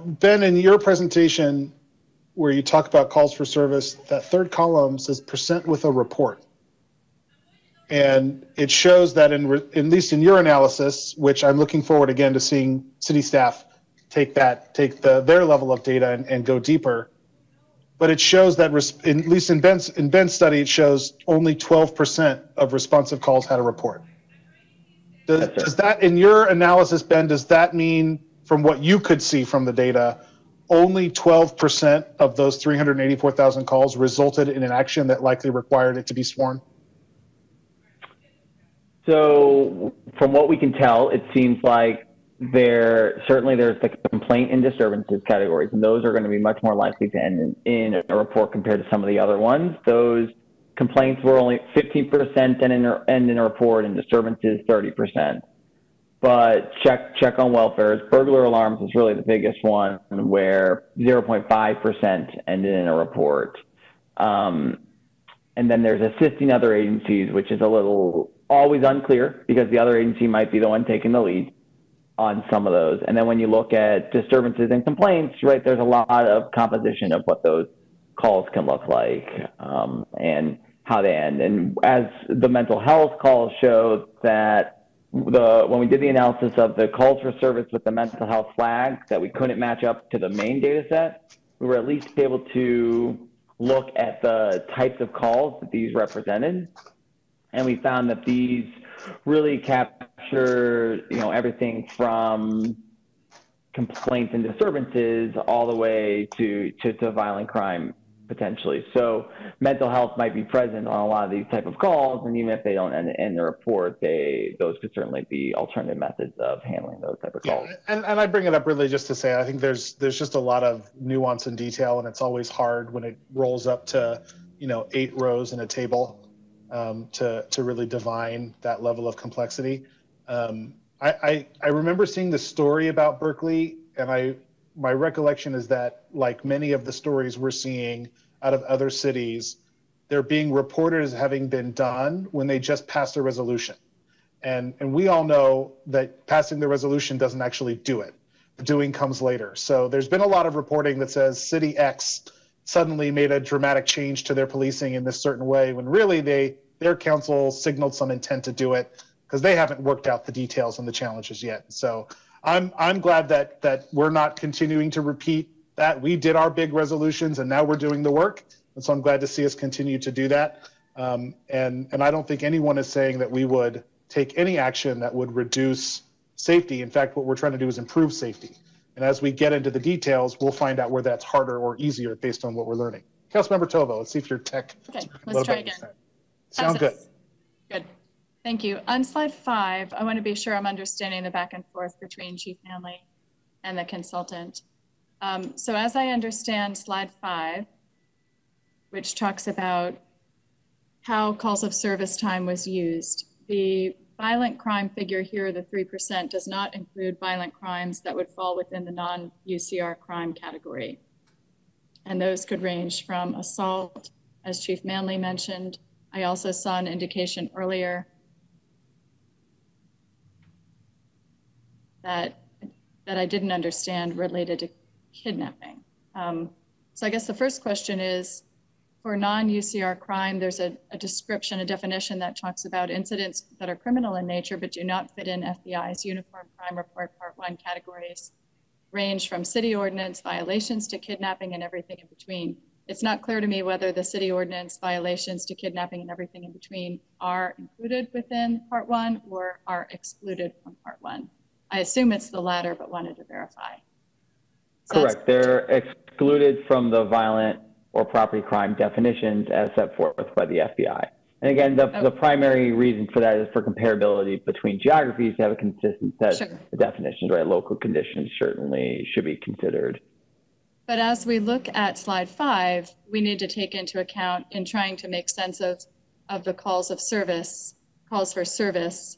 Ben, in your presentation where you talk about calls for service, that third column says % with a report. And it shows that at least in your analysis, which I'm looking forward again to seeing city staff take their level of data and go deeper. But it shows that at least in Ben's study, it shows only 12% of responsive calls had a report. Does that, in your analysis, Ben, does that mean, from what you could see from the data, only 12% of those 384,000 calls resulted in an action that likely required it to be sworn? So from what we can tell, it seems like there's the complaint and disturbances categories, and those are going to be much more likely to end in a report compared to some of the other ones. Those complaints were only 15% end in a report, and disturbances 30%. But check on welfare. Burglar alarms is really the biggest one, where 0.5% ended in a report. And then there's assisting other agencies, which is a little always unclear because the other agency might be the one taking the lead on some of those. And then when you look at disturbances and complaints, right, there's a lot of composition of what those calls can look like and how they end. And as the mental health calls showed that when we did the analysis of the calls for service with the mental health flag that we couldn't match up to the main data set, we were at least able to look at the types of calls that these represented. And we found that these really capture, everything from complaints and disturbances all the way to violent crime potentially. So mental health might be present on a lot of these type of calls, and even if they don't end in the report, those could certainly be alternative methods of handling those type of calls. And I bring it up really just to say I think there's just a lot of nuance and detail, and it's always hard when it rolls up to 8 rows in a table to really divine that level of complexity. I remember seeing the story about Berkeley, and my recollection is that, like many of the stories we're seeing out of other cities, they're being reported as having been done when they just passed a resolution. And we all know that passing the resolution doesn't actually do it. The doing comes later. So there's been a lot of reporting that says City X suddenly made a dramatic change to their policing in this certain way, when really their council signaled some intent to do it because they haven't worked out the details and the challenges yet. So I'm glad that we're not continuing to repeat that. We did our big resolutions and now we're doing the work. And so I'm glad to see us continue to do that. And I don't think anyone is saying that we would take any action that would reduce safety. In fact, what we're trying to do is improve safety. And as we get into the details, we'll find out where that's harder or easier based on what we're learning. Councilmember Tovo, let's see if your tech. Okay, let's try again. Sound good. Good. Thank you. On slide 5, I want to be sure I'm understanding the back and forth between Chief Manley and the consultant. So as I understand slide 5, which talks about how calls of service time was used, the violent crime figure here, the 3%, does not include violent crimes that would fall within the non-UCR crime category. And those could range from assault, as Chief Manley mentioned. I also saw an indication earlier that I didn't understand related to kidnapping. So I guess the first question is, for non-UCR crime, there's a description, a definition that talks about incidents that are criminal in nature but do not fit in FBI's Uniform Crime Report Part 1 categories, range from city ordinance violations to kidnapping and everything in between. It's not clear to me whether the city ordinance violations to kidnapping and everything in between are included within Part 1 or are excluded from Part 1. I assume it's the latter, but wanted to verify. So correct. They're excluded from the violent or property crime definitions as set forth by the FBI. And again, the primary reason for that is for comparability between geographies to have a consistent set of definitions, right? Local conditions certainly should be considered. But as we look at slide 5, we need to take into account in trying to make sense of the calls for service,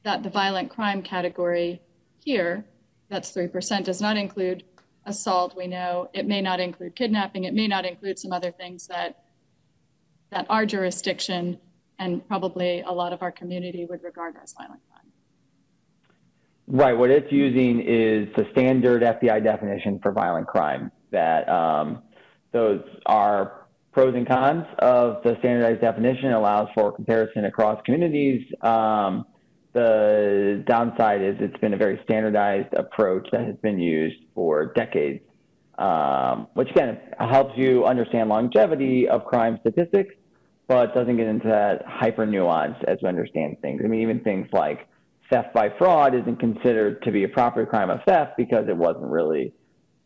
that the violent crime category here, that's 3%, does not include assault. We know it may not include kidnapping. It may not include some other things that our jurisdiction and probably a lot of our community would regard as violent crime. Right. What it's using is the standard FBI definition for violent crime. That those are pros and cons of the standardized definition. It allows for comparison across communities. The downside is it's been a very standardized approach that has been used for decades, which again helps you understand longevity of crime statistics, but doesn't get into that hyper nuance as we understand things. I mean, even things like theft by fraud isn't considered to be a property crime of theft because it wasn't really,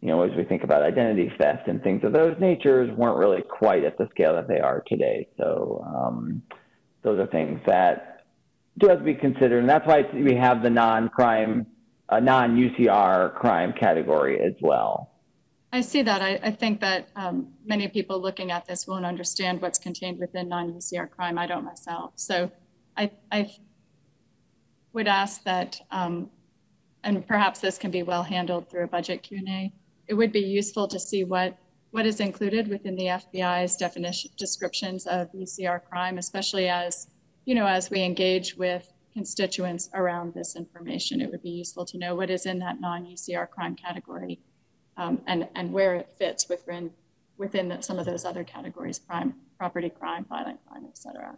you know, as we think about identity theft and things of those natures, weren't really quite at the scale that they are today. So those are things that do have to be considered, and that's why we have the non-crime, non-UCR crime category as well. I see that. I think that many people looking at this won't understand what's contained within non-UCR crime. I don't myself. So I would ask that, and perhaps this can be well handled through a budget Q&A, it would be useful to see what is included within the FBI's descriptions of UCR crime, especially as, you know, as we engage with constituents around this information. It would be useful to know what is in that non-UCR crime category and where it fits within some of those other categories: crime, property crime, violent crime, et cetera.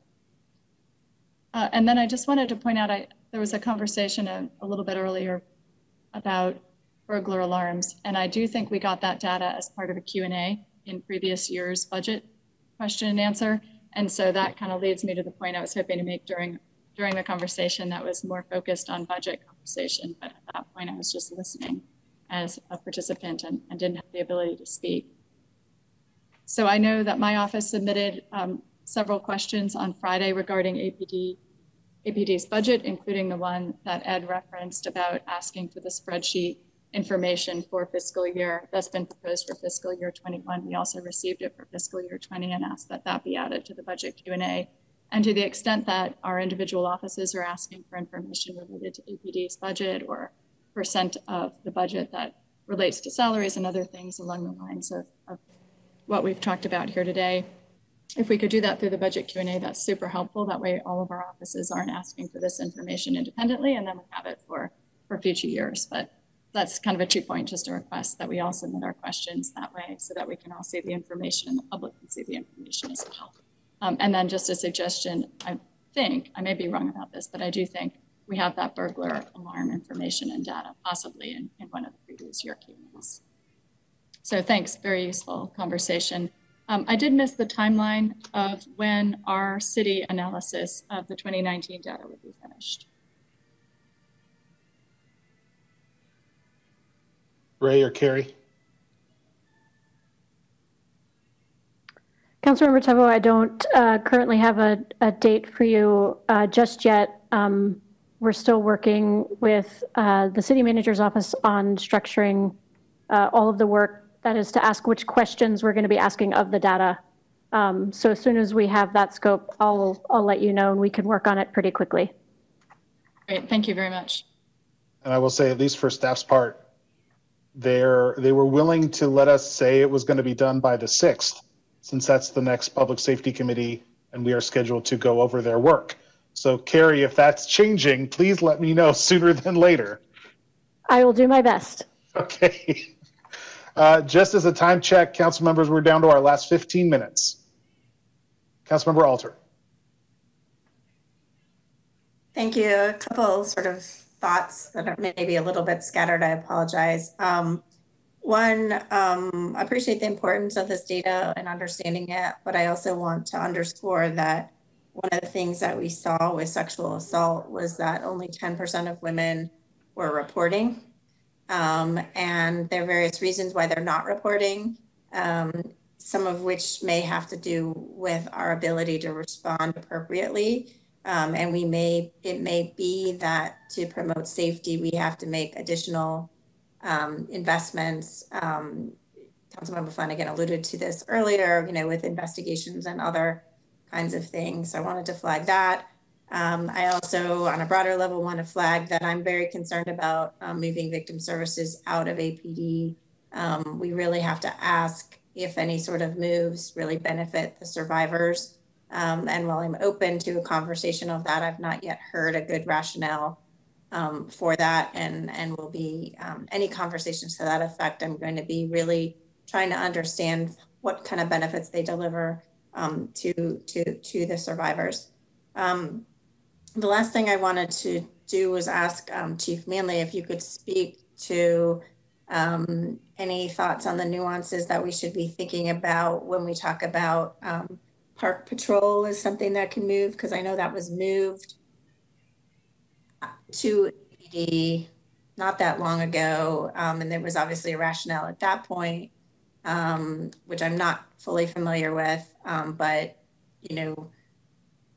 And then I just wanted to point out, there was a conversation a little bit earlier about burglar alarms, and I do think we got that data as part of a Q&A in previous year's budget question and answer. And so that kind of leads me to the point I was hoping to make during the conversation that was more focused on budget conversation. But at that point, I was just listening as a participant and didn't have the ability to speak. So I know that my office submitted several questions on Friday regarding APD's budget, including the one that Ed referenced about asking for the spreadsheet information for fiscal year that's been proposed for fiscal year 21. We also received it for fiscal year 20 and asked that that be added to the budget Q&A. And to the extent that our individual offices are asking for information related to APD's budget or percent of the budget that relates to salaries and other things along the lines of what we've talked about here today, if we could do that through the budget Q&A, that's super helpful. That way all of our offices aren't asking for this information independently, and then we have it for future years. But that's kind of a 2-point, just a request that we all submit our questions that way so that we can all see the information and the public can see the information as well. And then just a suggestion, I think, I may be wrong about this, but I do think we have that burglar alarm information and data possibly in one of the previous year Q&As. So thanks, very useful conversation. I did miss the timeline of when our city analysis of the 2019 data would be finished. Ray or Carrie? Councilmember Tevo, I don't currently have a date for you just yet. We're still working with the city manager's office on structuring all of the work that is to ask which questions we're going to be asking of the data. So as soon as we have that scope, I'll let you know, and we can work on it pretty quickly. Great, thank you very much. And I will say, at least for staff's part, they were willing to let us say it was going to be done by the 6th, since that's the next Public Safety Committee, and we are scheduled to go over their work. So Carrie, if that's changing, please let me know sooner than later. I will do my best. Okay. Just as a time check, council members, we're down to our last 15 minutes. Councilmember Alter. Thank you. A couple sort of thoughts that are maybe a little bit scattered. I apologize. One, I appreciate the importance of this data and understanding it, but I also want to underscore that one of the things that we saw with sexual assault was that only 10% of women were reporting. And there are various reasons why they're not reporting, some of which may have to do with our ability to respond appropriately. And it may be that to promote safety, we have to make additional investments. Councilmember Flanagan alluded to this earlier, with investigations and other kinds of things. So I wanted to flag that. I also, on a broader level, want to flag that I'm very concerned about moving victim services out of APD. We really have to ask if any sort of moves really benefit the survivors. And while I'm open to a conversation of that, I've not yet heard a good rationale for that, and will be any conversations to that effect. I'm going to be really trying to understand what kind of benefits they deliver to the survivors. The last thing I wanted to do was ask Chief Manley if you could speak to any thoughts on the nuances that we should be thinking about when we talk about park patrol as something that can move, because I know that was moved to APD not that long ago, and there was obviously a rationale at that point, which I'm not fully familiar with, but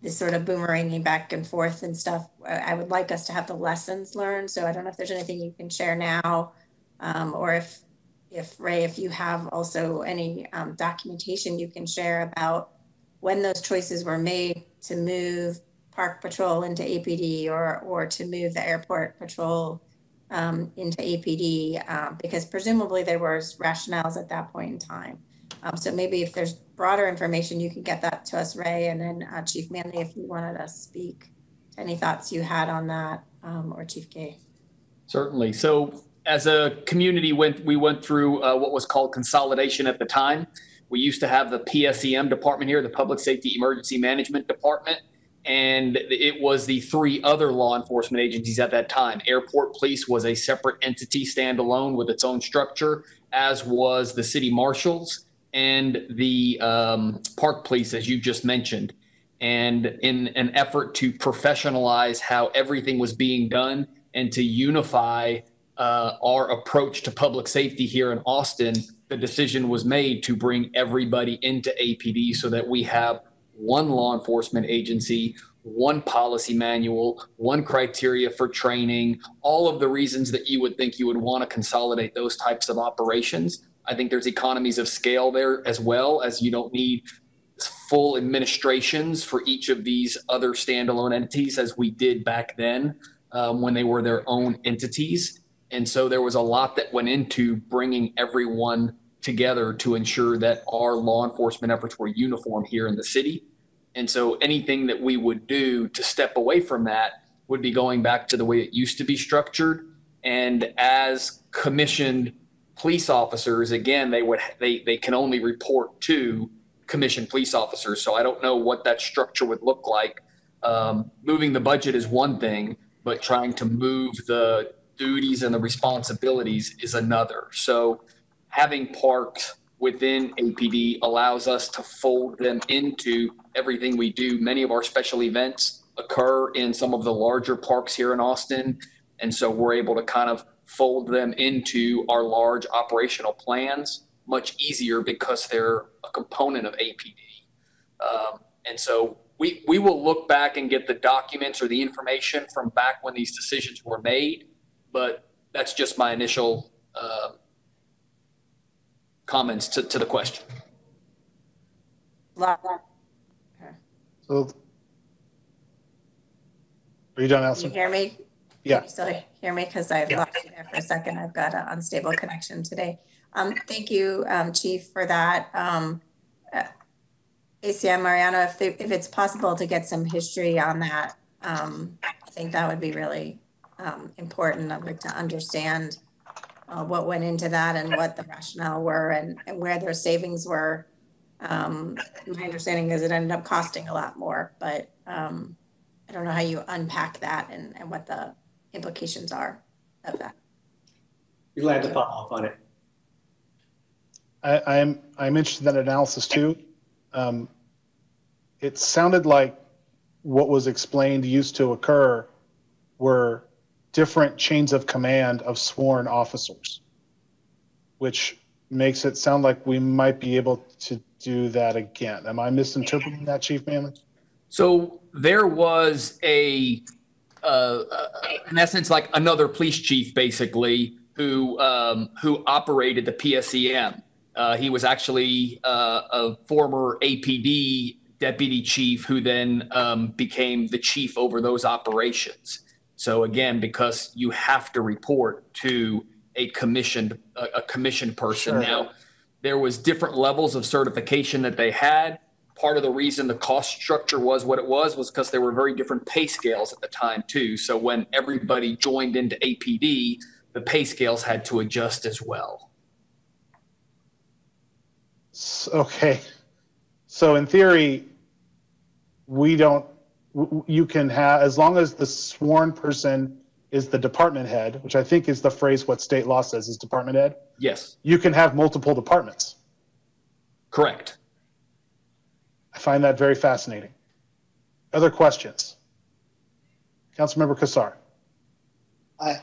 this sort of boomeranging back and forth and stuff, I would like us to have the lessons learned. So I don't know if there's anything you can share now, or if Ray, if you have also any documentation you can share about when those choices were made to move park patrol into APD or to move the airport patrol into APD, because presumably there was rationales at that point in time. So maybe if there's broader information, you can get that to us, Ray, and then Chief Manley, if you wanted to speak to any thoughts you had on that, or Chief Gay. Certainly. So as a community, we went through what was called consolidation at the time. We used to have the PSEM department here, the Public Safety Emergency Management Department, and it was the 3 other law enforcement agencies at that time. Airport Police was a separate entity, standalone with its own structure, as was the city marshals and the park police, as you just mentioned. And in an effort to professionalize how everything was being done and to unify our approach to public safety here in Austin, the decision was made to bring everybody into APD so that we have one law enforcement agency, one policy manual, one criteria for training, all of the reasons that you would think you would want to consolidate those types of operations. I think there's economies of scale there, as well as you don't need full administrations for each of these other standalone entities as we did back then when they were their own entities. And so there was a lot that went into bringing everyone together to ensure that our law enforcement efforts were uniform here in the city. And so anything that we would do to step away from that would be going back to the way it used to be structured. And as commissioned police officers, again, they can only report to commissioned police officers. So I don't know what that structure would look like. Moving the budget is one thing, but trying to move the duties and the responsibilities is another. So having parks within APD allows us to fold them into everything we do. Many of our special events occur in some of the larger parks here in Austin. And so we're able to kind of fold them into our large operational plans much easier because they're a component of APD. And so we will look back and get the documents or the information from back when these decisions were made, but that's just my initial comments to the question. So, are you done, Allison? Can you hear me? Yeah. Can you still hear me? Because I've lost you there for a second. I've got an unstable connection today. Thank you, Chief, for that. ACM Mariano, if it's possible to get some history on that, I think that would be really important. I'd like to understand what went into that and what the rationale were and where their savings were. My understanding is it ended up costing a lot more, but I don't know how you unpack that and what the implications are of that. Be glad to follow up on it. I'm interested in that analysis too. It sounded like what was explained used to occur were different chains of command of sworn officers, which makes it sound like we might be able to do that again. Am I misinterpreting that, Chief Manley? So there was in essence, like another police chief, basically, who operated the PSEM. He was actually a former APD deputy chief who then became the chief over those operations. So again, because you have to report to a commissioned person. Sure. Now, there was different levels of certification that they had. Part of the reason the cost structure was what it was because there were very different pay scales at the time too. So when everybody joined into APD, the pay scales had to adjust as well. Okay. So in theory, you can have, as long as the sworn person is the department head, which I think is the phrase what state law says is department head. Yes. You can have multiple departments. Correct. I find that very fascinating. Other questions? Councilmember Kassar.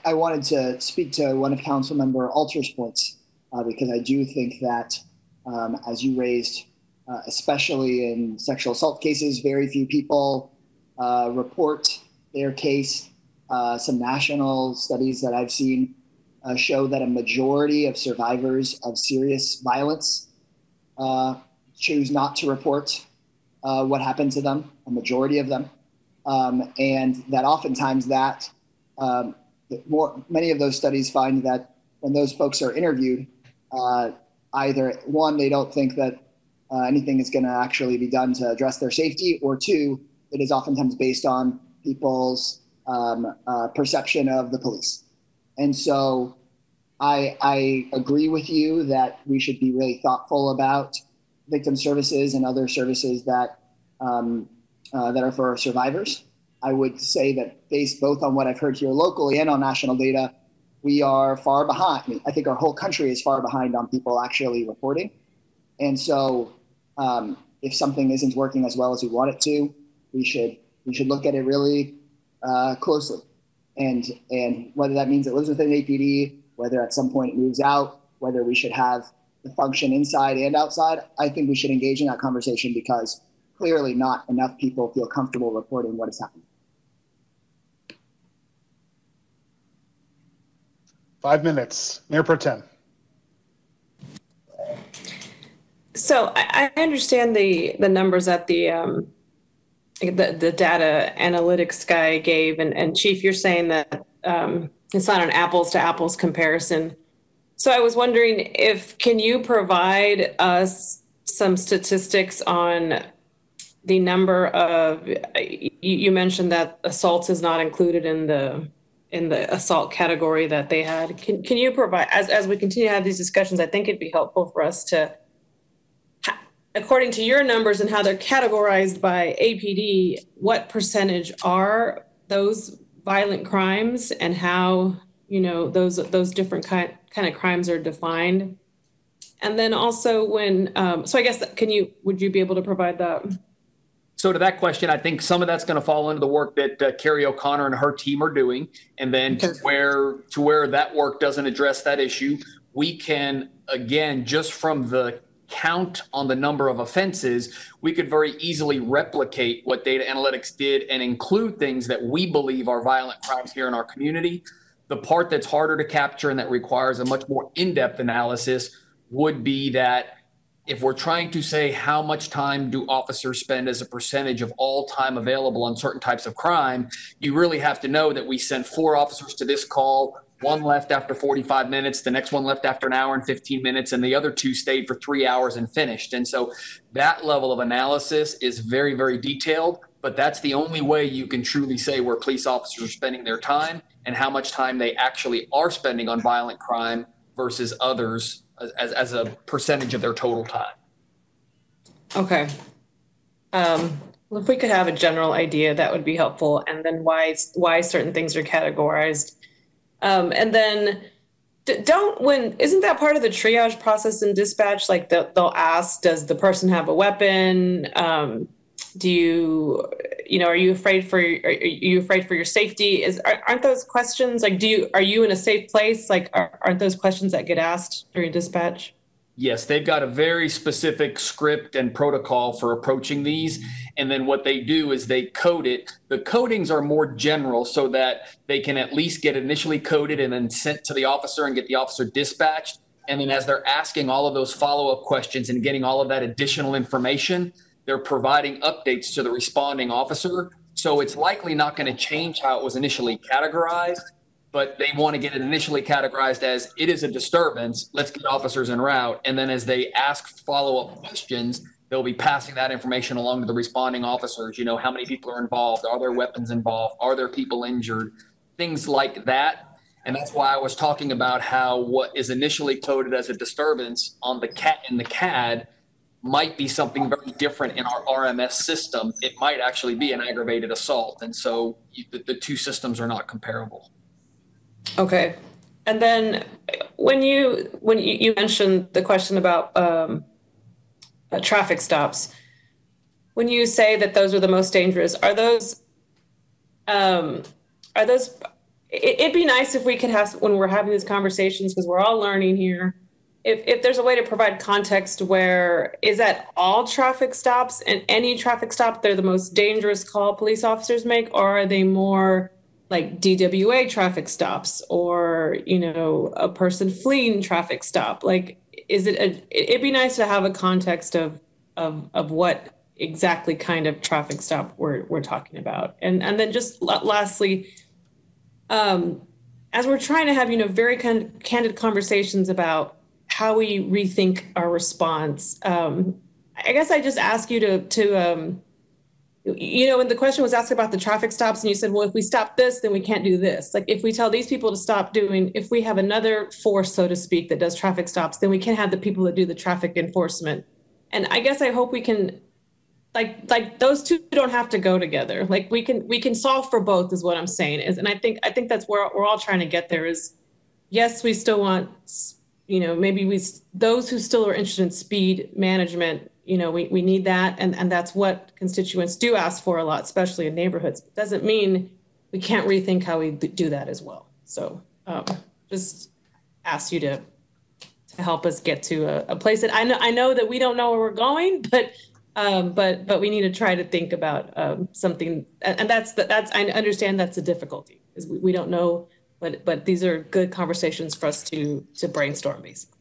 I wanted to speak to one of Councilmember Alter's points because I do think that, as you raised, especially in sexual assault cases, very few people report their case. Some national studies that I've seen show that a majority of survivors of serious violence choose not to report what happened to them, a majority of them. And that oftentimes that many of those studies find that when those folks are interviewed, either one, they don't think that anything is going to actually be done to address their safety, or two, it is oftentimes based on people's perception of the police. And so I agree with you that we should be really thoughtful about victim services and other services that are for survivors. I would say that based both on what I've heard here locally and on national data, we are far behind. I think our whole country is far behind on people actually reporting. And so if something isn't working as well as we want it to, we should look at it really closely. And whether that means it lives within APD, whether at some point it moves out, whether we should have the function inside and outside, I think we should engage in that conversation because clearly not enough people feel comfortable reporting what is happening. 5 minutes. Mayor Pro Tem. So I understand the numbers that the data analytics guy gave, and Chief, you're saying that it's not an apples to apples comparison. So I was wondering can you provide us some statistics on the number of, you mentioned that assault is not included in the assault category that they had. Can you provide, as we continue to have these discussions, I think it'd be helpful for us to, according to your numbers and how they're categorized by APD, what percentage are those violent crimes and how, you know, those different kind of crimes are defined? And then also when, so I guess, would you be able to provide that? So to that question, I think some of that's going to fall into the work that Carrie O'Connor and her team are doing. And then to where that work doesn't address that issue, we can, again, just from the count on the number of offenses, we could very easily replicate what data analytics did and include things that we believe are violent crimes here in our community. The part that's harder to capture and that requires a much more in-depth analysis would be that if we're trying to say how much time do officers spend as a percentage of all time available on certain types of crime, you really have to know that we sent 4 officers to this call, 1 left after 45 minutes, the next one left after an hour and 15 minutes, and the other 2 stayed for 3 hours and finished. And so that level of analysis is very, very detailed, but that's the only way you can truly say where police officers are spending their time and how much time they actually are spending on violent crime versus others as a percentage of their total time. Okay. Well, if we could have a general idea, that would be helpful. And then why certain things are categorized. And then isn't that part of the triage process in dispatch? Like they'll ask, does the person have a weapon? Are you afraid for your safety? Aren't those questions like, are you in a safe place? Like, aren't those questions that get asked during dispatch? Yes, they've got a very specific script and protocol for approaching these. And then what they do is they code it. The codings are more general so that they can at least get initially coded and then sent to the officer and get the officer dispatched. And then as they're asking all of those follow-up questions and getting all of that additional information, they're providing updates to the responding officer. So it's likely not going to change how it was initially categorized, but they want to get it initially categorized as it is a disturbance. Let's get officers en route. And then as they ask follow-up questions, they'll be passing that information along to the responding officers. You know, how many people are involved? Are there weapons involved? Are there people injured? Things like that. And that's why I was talking about how what is initially coded as a disturbance on the in the CAD might be something very different in our RMS system. It might actually be an aggravated assault. And so the 2 systems are not comparable. Okay. And then when you mentioned the question about traffic stops, when you say that those are the most dangerous, are those, it'd be nice if we could have, when we're having these conversations, because we're all learning here, if there's a way to provide context where, is that all traffic stops and any traffic stop, they're the most dangerous call police officers make, or are they more like DWA traffic stops or, you know, a person fleeing traffic stop? Like, it'd be nice to have a context of what exactly kind of traffic stop we're talking about. And then just lastly, as we're trying to have, you know, very candid conversations about how we rethink our response, I guess I just ask you to you know, when the question was asked about the traffic stops and you said, well, if we stop this, then we can't do this. Like if we tell these people to stop doing, if we have another force, so to speak, that does traffic stops, then we can't have the people that do the traffic enforcement. And I guess I hope we can, like those 2 don't have to go together. Like we can solve for both is what I'm saying is. And I think that's where we're all trying to get there is, yes, we still want, you know, maybe those who still are interested in speed management, you know, we need that. And that's what constituents do ask for a lot, especially in neighborhoods. It doesn't mean we can't rethink how we do that as well. So just ask you to help us get to a place that I know that we don't know where we're going, but we need to try to think about something. And that's I understand that's a difficulty is we don't know, but these are good conversations for us to brainstorm basically.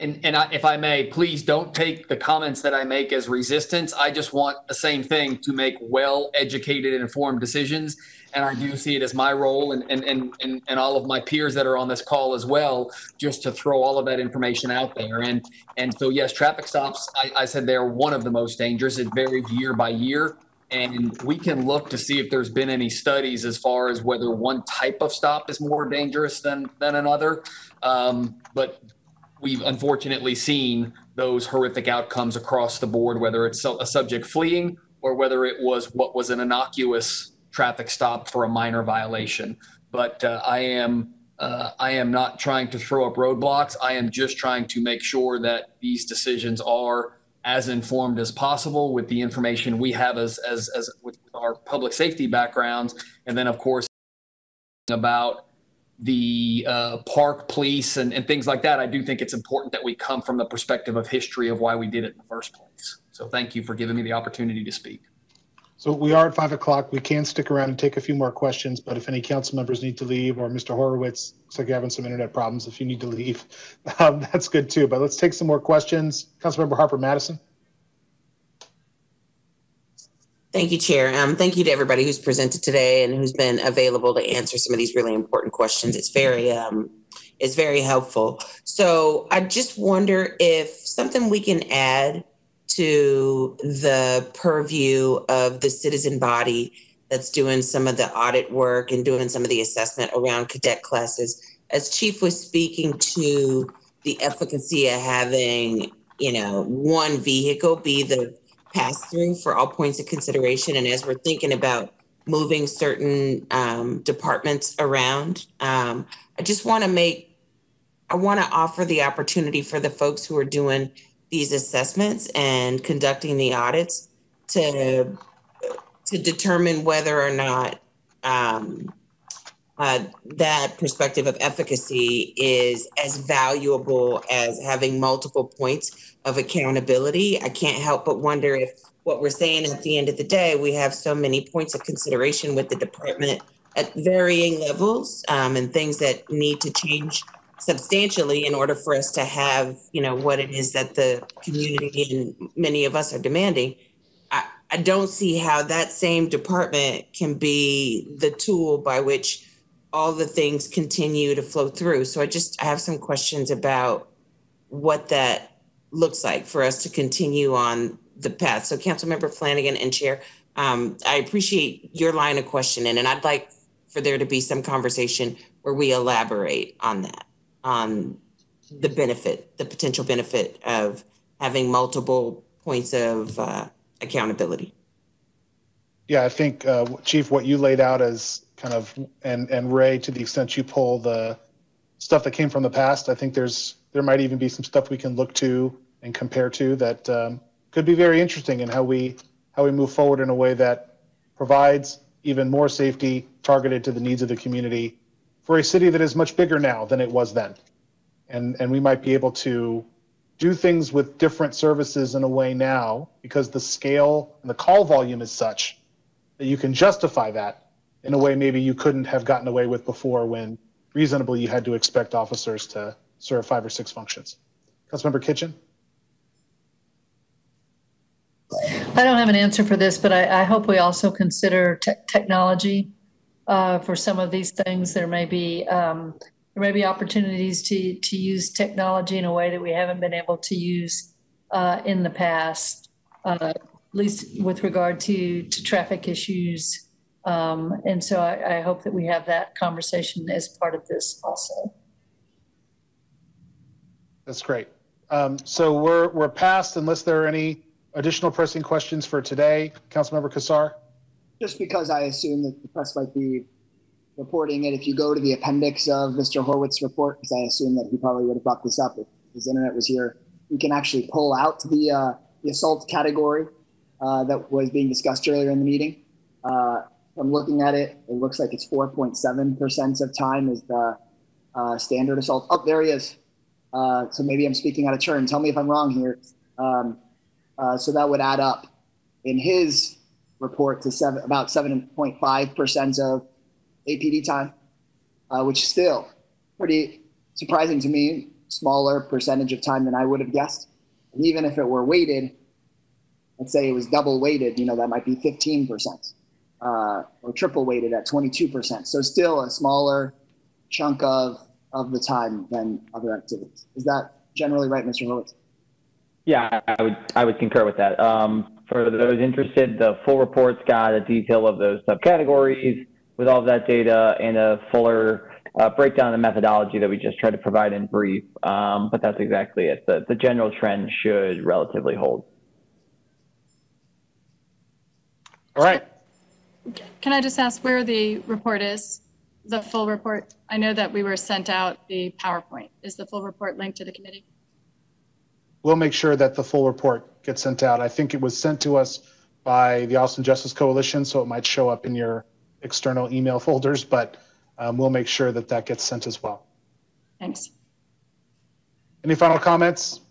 And if I may, please don't take the comments that I make as resistance. I just want the same thing, to make well-educated and informed decisions. And I do see it as my role and all of my peers that are on this call as well, just to throw all of that information out there. And so, yes, traffic stops, I said they're one of the most dangerous. It varies year by year. And we can look to see if there's been any studies as far as whether one type of stop is more dangerous than another. But we've unfortunately seen those horrific outcomes across the board, whether it's a subject fleeing or whether it was what was an innocuous traffic stop for a minor violation. But I am not trying to throw up roadblocks. I am just trying to make sure that these decisions are as informed as possible with the information we have as with our public safety backgrounds. And then, of course, about the park police and things like that, I do think it's important that we come from the perspective of history of why we did it in the first place. So thank you for giving me the opportunity to speak. So we are at 5 o'clock. We can stick around and take a few more questions, but if any council members need to leave, or Mr. Horowitz, looks like you're having some internet problems. If you need to leave, that's good too. But let's take some more questions. Councilmember Harper Madison. Thank you, Chair. Thank you to everybody who's presented today and who's been available to answer some of these really important questions. It's very helpful. So I just wonder if something we can add to the purview of the citizen body that's doing some of the audit work and doing some of the assessment around cadet classes. As Chief was speaking to the efficacy of having, one vehicle be the pass-through for all points of consideration, and as we're thinking about moving certain departments around, I want to offer the opportunity for the folks who are doing these assessments and conducting the audits to determine whether or not that perspective of efficacy is as valuable as having multiple points of accountability. I can't help but wonder if what we're saying at the end of the day, we have so many points of consideration with the department at varying levels and things that need to change substantially in order for us to have, what it is that the community and many of us are demanding. I don't see how that same department can be the tool by which all the things continue to flow through. So I have some questions about what that looks like for us to continue on the path. So Councilmember Flanagan and Chair, I appreciate your line of questioning, and I'd like for there to be some conversation where we elaborate on that, on the potential benefit of having multiple points of accountability. Yeah, I think, Chief, what you laid out as kind of, and Ray, to the extent you pull the stuff that came from the past, I think there might even be some stuff we can look to and compare to that could be very interesting in how we move forward in a way that provides even more safety targeted to the needs of the community for a city that is much bigger now than it was then. And we might be able to do things with different services in a way now because the scale and the call volume is such that you can justify that in a way maybe you couldn't have gotten away with before, when reasonably you had to expect officers to serve 5 or 6 functions. Councilmember Kitchen? I don't have an answer for this, but I hope we also consider technology for some of these things. There may be opportunities to use technology in a way that we haven't been able to use in the past, at least with regard to traffic issues. And so I hope that we have that conversation as part of this also. That's great. So we're past, unless there are any additional pressing questions for today. Councilmember Kassar? Just because I assume that the press might be reporting it, if you go to the appendix of Mr. Horowitz's report, because I assume that he probably would have brought this up if his internet was here, we can actually pull out the assault category that was being discussed earlier in the meeting. From looking at it, it looks like it's 4.7% of time is the standard assault. Oh, there he is. So maybe I'm speaking out of turn. Tell me if I'm wrong here. So that would add up in his report to about 7.5% of APD time, which is still pretty surprising to me, smaller percentage of time than I would have guessed. And even if it were weighted, let's say it was double weighted, that might be 15%. or triple weighted at 22%. So still a smaller chunk of the time than other activities. Is that generally right, Mr. Horowitz? Yeah, I would concur with that. For those interested, the full report's got a detail of those subcategories with all of that data and a fuller breakdown of the methodology that we just tried to provide in brief. But that's exactly it. The general trend should relatively hold. All right. Can I just ask where the report is? The full report? I know that we were sent out the PowerPoint. Is the full report linked to the committee? We'll make sure that the full report gets sent out. I think it was sent to us by the Austin Justice Coalition, so it might show up in your external email folders, but we'll make sure that that gets sent as well. Thanks. Any final comments?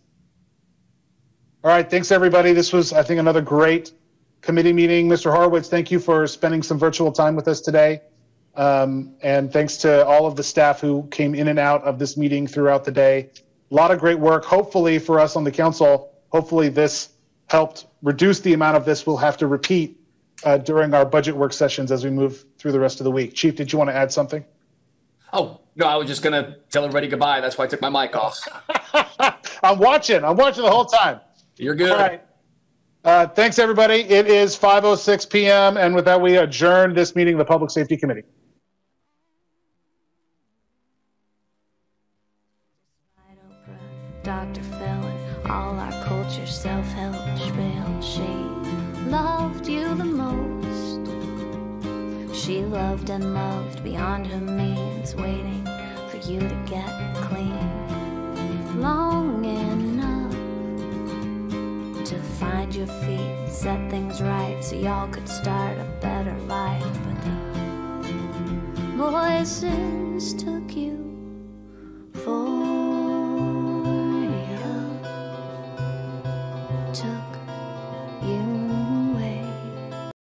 All right, thanks everybody. This was, I think, another great committee meeting. Mr. Horowitz, thank you for spending some virtual time with us today. And thanks to all of the staff who came in and out of this meeting throughout the day. A lot of great work. Hopefully for us on the council, hopefully this helped reduce the amount of this we'll have to repeat during our budget work sessions as we move through the rest of the week. Chief, did you want to add something? Oh, no, I was just going to tell everybody goodbye. That's why I took my mic off. I'm watching the whole time. You're good. All right. Thanks, everybody. It is 5:06 p.m. And with that, we adjourn this meeting of the Public Safety Committee. Dr. Phil and all our culture self-help spiel. She loved you the most. She loved and loved beyond her means, waiting for you to get clean. Long enough to find your feet, set things right so y'all could start a better life. But the voices took you for